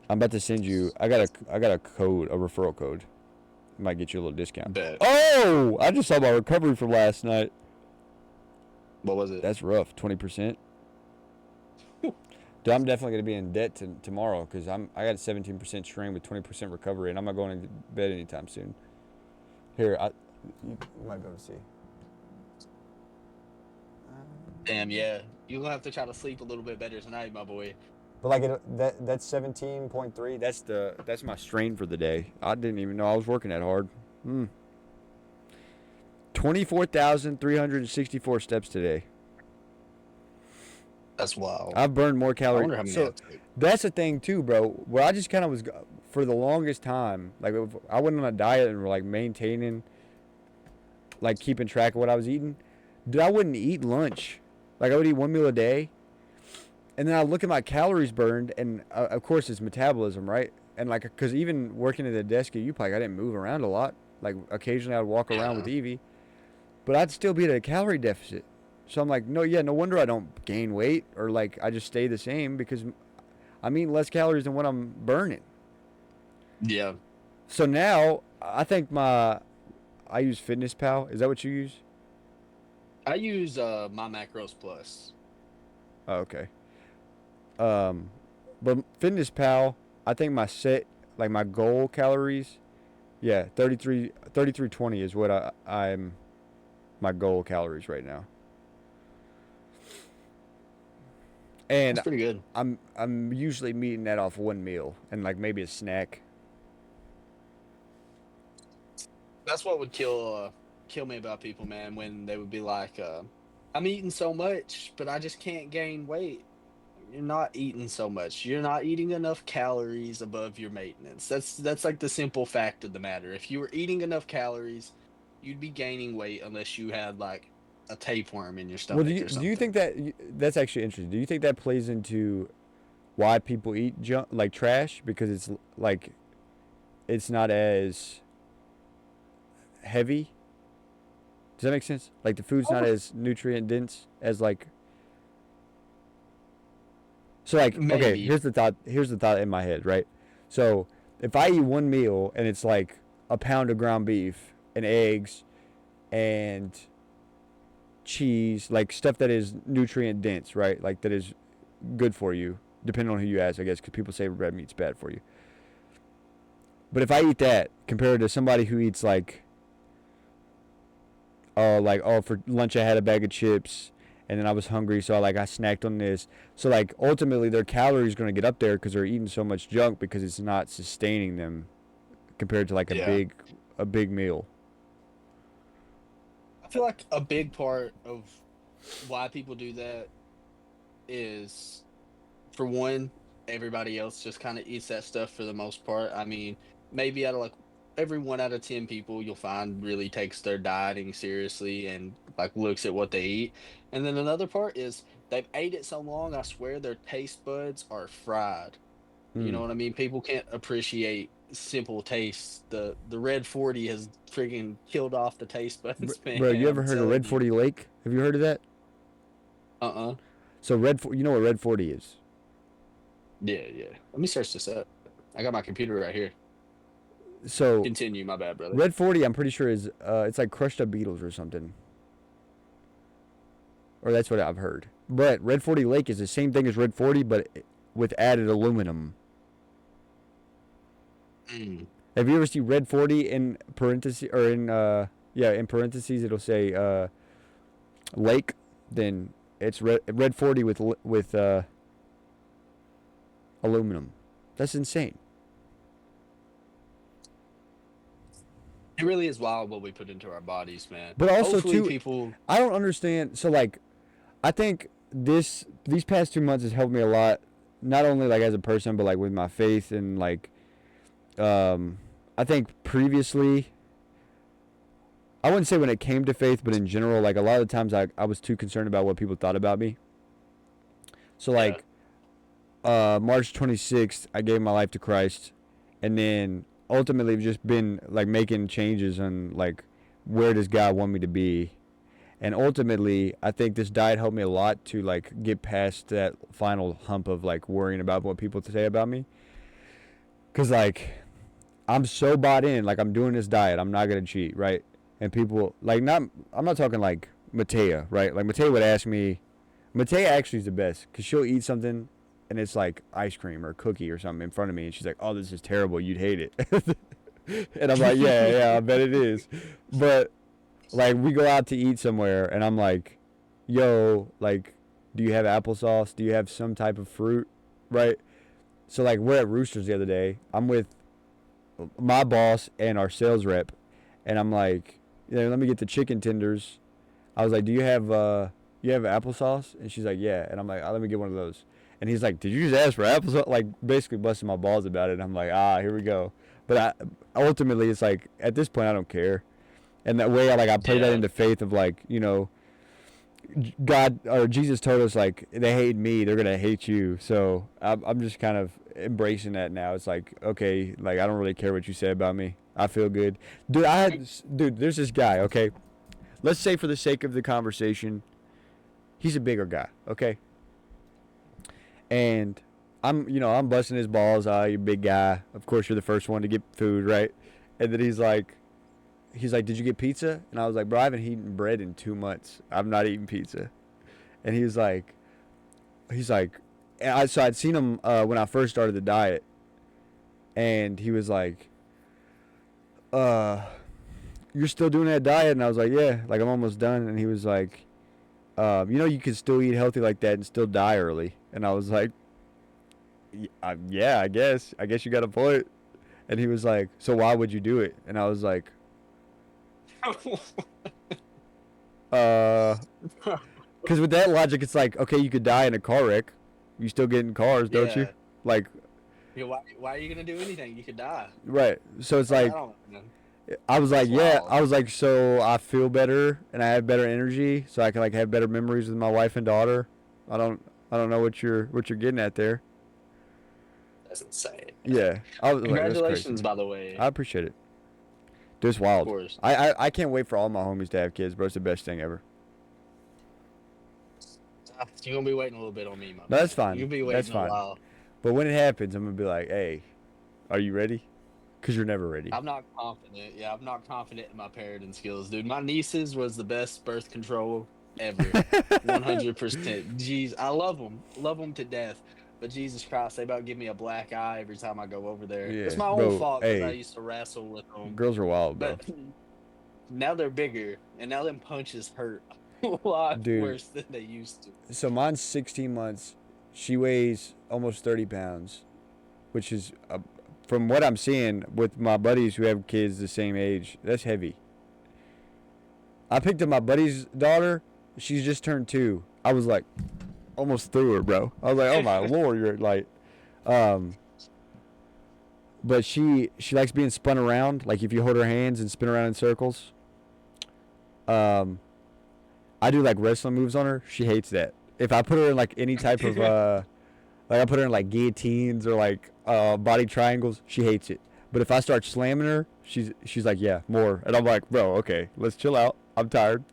about to send you. I got a code, a referral code. Might get you a little discount. Bet. Oh, I just saw my recovery from last night. What was it? That's rough. 20%. Dude, I'm definitely gonna be in debt tomorrow because I got a 17% strain with 20% recovery, and I'm not going to bed anytime soon. Here, you might be able to see. Damn, yeah. You're going to have to try to sleep a little bit better tonight, my boy. But like that's 17.3. That's my strain for the day. I didn't even know I was working that hard. 24,364 steps today. That's wild. I've burned more I calories. wonder how many So I took. that's the thing too, bro. Where I just kind of was for the longest time. Like if I went on a diet and were like maintaining, like keeping track of what I was eating. Dude, I wouldn't eat lunch. Like I would eat one meal a day, and then I look at my calories burned, and of course it's metabolism, right? And like, cause even working at the desk at UPike, I didn't move around a lot. Like occasionally I'd walk around with Evie, but I'd still be at a calorie deficit. So I'm like, no wonder I don't gain weight or like I just stay the same because I'm eating less calories than what I'm burning. Yeah. So now I think I use Fitness Pal. Is that what you use? I use My Macros Plus. Oh, okay. But Fitness Pal, I think my goal calories, yeah, 3320 is what I'm my goal calories right now. And That's pretty good. I'm usually meeting that off one meal and like maybe a snack. That's what would kill me about people, man, when they would be like, I'm eating so much, but I just can't gain weight. You're not eating so much. You're not eating enough calories above your maintenance. That's like the simple fact of the matter. If you were eating enough calories, you'd be gaining weight unless you had like a tapeworm in your stomach. Well, or something. do you think that's actually interesting? Do you think that plays into why people eat junk like trash because it's like it's not as heavy? Does that make sense? Like the food's not as nutrient dense as like. So like okay, Maybe. here's the thought in my head, right? So if I eat one meal and it's like a pound of ground beef and eggs and cheese, like stuff that is nutrient dense, right? Like that is good for you, depending on who you ask, I guess, because people say red meat's bad for you. But if I eat that compared to somebody who eats like, oh, for lunch I had a bag of chips and then I was hungry, so I snacked on this. So like ultimately their calories going to get up there because they're eating so much junk because it's not sustaining them compared to like Yeah. a big meal. I feel like a big part of why people do that is, for one, everybody else just kind of eats that stuff for the most part. I mean, maybe out of like every 1 out of 10 people you'll find really takes their dieting seriously and like looks at what they eat. And then another part is they've ate it so long, I swear their taste buds are fried. You know what I mean? People can't appreciate simple tastes. The Red 40 has freaking killed off the taste buds, man. Bro, you ever I'm heard of telling Red you. 40 Lake? Have you heard of that? Uh-uh. So you know what Red 40 is? Yeah. Let me search this up. I got my computer right here. So Continue, my bad, brother. Red 40, I'm pretty sure is it's like crushed up beetles or something. Or that's what I've heard. But Red 40 Lake is the same thing as Red 40, but with added aluminum. Have you ever seen Red 40 in parentheses, or in parentheses it'll say lake, then it's red 40 with aluminum. That's insane. It really is wild what we put into our bodies, man. But also Hopefully too, people. I don't understand. So like, I think these past 2 months has helped me a lot, not only like as a person, but like with my faith and like, I think previously, I wouldn't say when it came to faith, but in general, like a lot of the times I was too concerned about what people thought about me. So like, March 26th, I gave my life to Christ, and then ultimately I've just been like making changes on like where does God want me to be. And ultimately, I think this diet helped me a lot to like get past that final hump of like worrying about what people say about me. Cause like I'm so bought in, like I'm doing this diet, I'm not gonna cheat, right? And people like I'm not talking like Matea, right? Like Matea would ask me, Matea actually is the best, cause she'll eat something and it's like ice cream or cookie or something in front of me, and she's like, "Oh, this is terrible. You'd hate it." And I'm like, "Yeah, I bet it is." But like we go out to eat somewhere, and I'm like, "Yo, like, do you have applesauce? Do you have some type of fruit?" Right? So like we're at Roosters the other day. I'm with my boss and our sales rep, and I'm like, let me get the chicken tenders. I was like, "Do you have applesauce?" And she's like, "Yeah." And I'm like, "Let me get one of those." And he's like, "Did you just ask for applesauce?" Like basically busting my balls about it. And I'm like, here we go. But ultimately, it's like at this point, I don't care. And that way, I play that into faith of like, God or Jesus told us like they hate me, they're gonna hate you. So I'm just kind of embracing that now. It's like, okay, like I don't really care what you say about me. I feel good, dude. There's this guy. Okay, let's say for the sake of the conversation, he's a bigger guy. Okay, and I'm busting his balls. You big guy. Of course, you're the first one to get food, right? And then he's like, "Did you get pizza?" And I was like, "Bro, I haven't eaten bread in 2 months. I'm not eating pizza." And he's like, so I'd seen him when I first started the diet, and he was like, "You're still doing that diet?" And I was like, "Yeah, like I'm almost done." And he was like, "You can still eat healthy like that and still die early." And I was like, "Yeah, I guess you got a point." And he was like, "So why would you do it?" And I was like, because with that logic, it's like, okay, you could die in a car wreck. You still get in cars, don't you? Like, why are you gonna do anything? You could die. right. So it's like, I was That's like, yeah. wild. I was like, so I feel better and I have better energy, so I can like have better memories with my wife and daughter. I don't know what you're getting at there. That's insane. Yeah, I was Congratulations, like, that's crazy. by the way. I appreciate it. Dude, it's wild. Of course. I can't wait for all my homies to have kids, bro. It's the best thing ever. You're gonna be waiting a little bit on me, my No, that's man. fine. You'll be waiting That's fine. a while. But when it happens, I'm gonna be like, hey, are you ready? because you're never ready. I'm not confident. Yeah, I'm not confident in my parenting skills, dude. My nieces was the best birth control ever. 100%. Jeez, I love them to death. But Jesus Christ, they about give me a black eye every time I go over there. Yeah, It's my own bro. fault because I Hey, used to wrestle with them. girls are wild, bro. But now they're bigger, and now them punches hurt a lot Dude. worse than they used to. So mine's 16 months. She weighs almost 30 pounds, which is, from what I'm seeing with my buddies who have kids the same age, that's heavy. I picked up my buddy's daughter. She's just turned 2. I was like, almost threw her, bro. I was like, oh my lord, you're like, but she likes being spun around. Like if you hold her hands and spin around in circles. I do like wrestling moves on her. She hates that. If I put her in like any type of like I put her in like guillotines or like body triangles, she hates it. But if I start slamming her, she's like, yeah, more. And I'm like, bro, okay, let's chill out. I'm tired.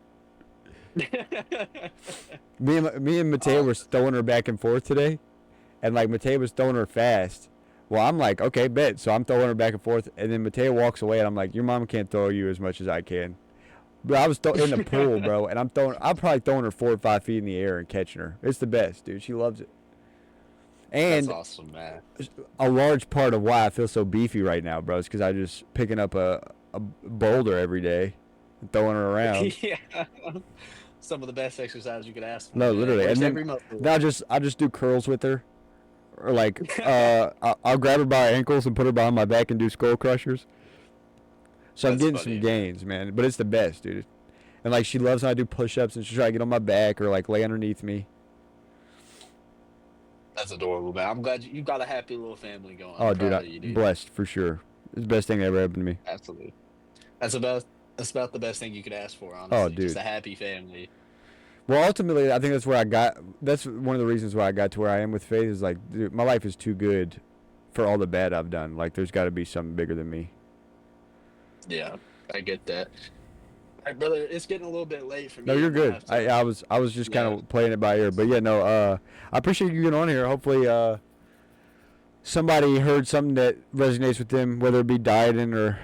Me and Mateo were throwing her back and forth today, and like Mateo was throwing her fast. Well, I'm like, okay, bet. So I'm throwing her back and forth, and then Mateo walks away, and I'm like, your mom can't throw you as much as I can. But I was in the pool, bro, and I'm probably throwing her 4 or 5 feet in the air and catching her. It's the best, dude. She loves it. And that's awesome, man. A large part of why I feel so beefy right now, bro, is because I just picking up a boulder every day and throwing her around. Yeah. Some of the best exercise you could ask for. No, man. literally. Works And every then muscle. I just do curls with her, or like I'll grab her by her ankles and put her behind my back and do skull crushers. So I'm That's getting funny. some gains, man. But it's the best, dude. And like she loves when I do push-ups and she'll try to get on my back or like lay underneath me. That's adorable, man. I'm glad you got a happy little family going. Oh, I'm dude, proud of you, dude. blessed for sure. It's the best thing that ever happened to me. Absolutely. That's about the best thing you could ask for, honestly. Oh, dude. Just a happy family. Well, ultimately, I think that's where I got. That's one of the reasons why I got to where I am with faith. Is like, dude, my life is too good for all the bad I've done. Like, there's got to be something bigger than me. Yeah, I get that. All right, brother, it's getting a little bit late for me. No, you're I'm gonna good. have to- I was just kind of playing it by ear, but yeah, no. I appreciate you getting on here. Hopefully, somebody heard something that resonates with them, whether it be dieting or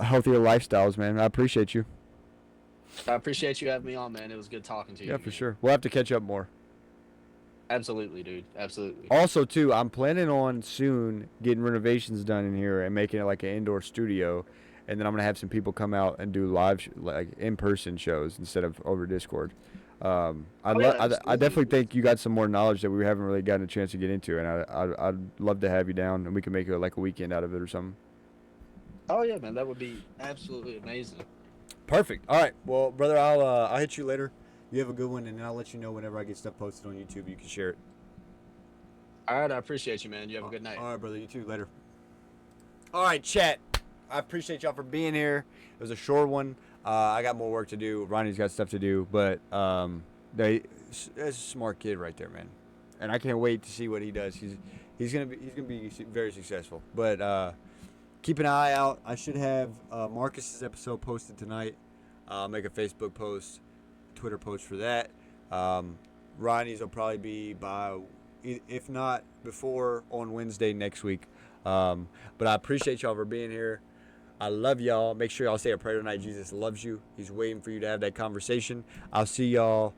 healthier lifestyles. Man, I appreciate you. I appreciate you having me on, man. It was good talking to you. Yeah, for man. sure. We'll have to catch up more. Absolutely, dude. Absolutely. Also, too, I'm planning on soon getting renovations done in here and making it like an indoor studio, and then I'm gonna have some people come out and do live, like in-person shows instead of over Discord. I definitely think you got some more knowledge that we haven't really gotten a chance to get into, and I'd love to have you down, and we can make it like a weekend out of it or something. Oh yeah, man. That would be absolutely amazing. Perfect. All right. Well, brother, I'll hit you later. You have a good one, and then I'll let you know whenever I get stuff posted on YouTube. You can share it. All right, I appreciate you, man. You have a good night. All right, brother. You too. Later. All right, chat. I appreciate y'all for being here. It was a short one. I got more work to do. Ronnie's got stuff to do, but that's a smart kid right there, man. And I can't wait to see what he does. He's gonna be very successful. But keep an eye out. I should have Marcus's episode posted tonight. I'll make a Facebook post, Twitter post for that. Ronnie's will probably be by, if not before, on Wednesday next week. But I appreciate y'all for being here. I love y'all. Make sure y'all say a prayer tonight. Jesus loves you. He's waiting for you to have that conversation. I'll see y'all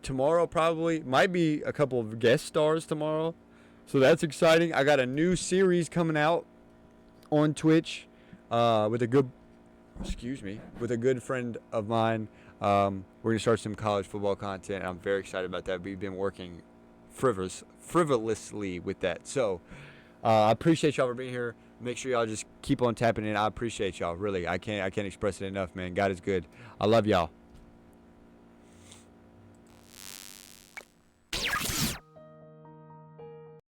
tomorrow probably. Might be a couple of guest stars tomorrow. So that's exciting. I got a new series coming out on Twitch with a good friend of mine. We're going to start some college football content. I'm very excited about that. We've been working frivolously with that. So I appreciate y'all for being here. Make sure y'all just keep on tapping in. I appreciate y'all. Really, I can't express it enough, man. God is good. I love y'all.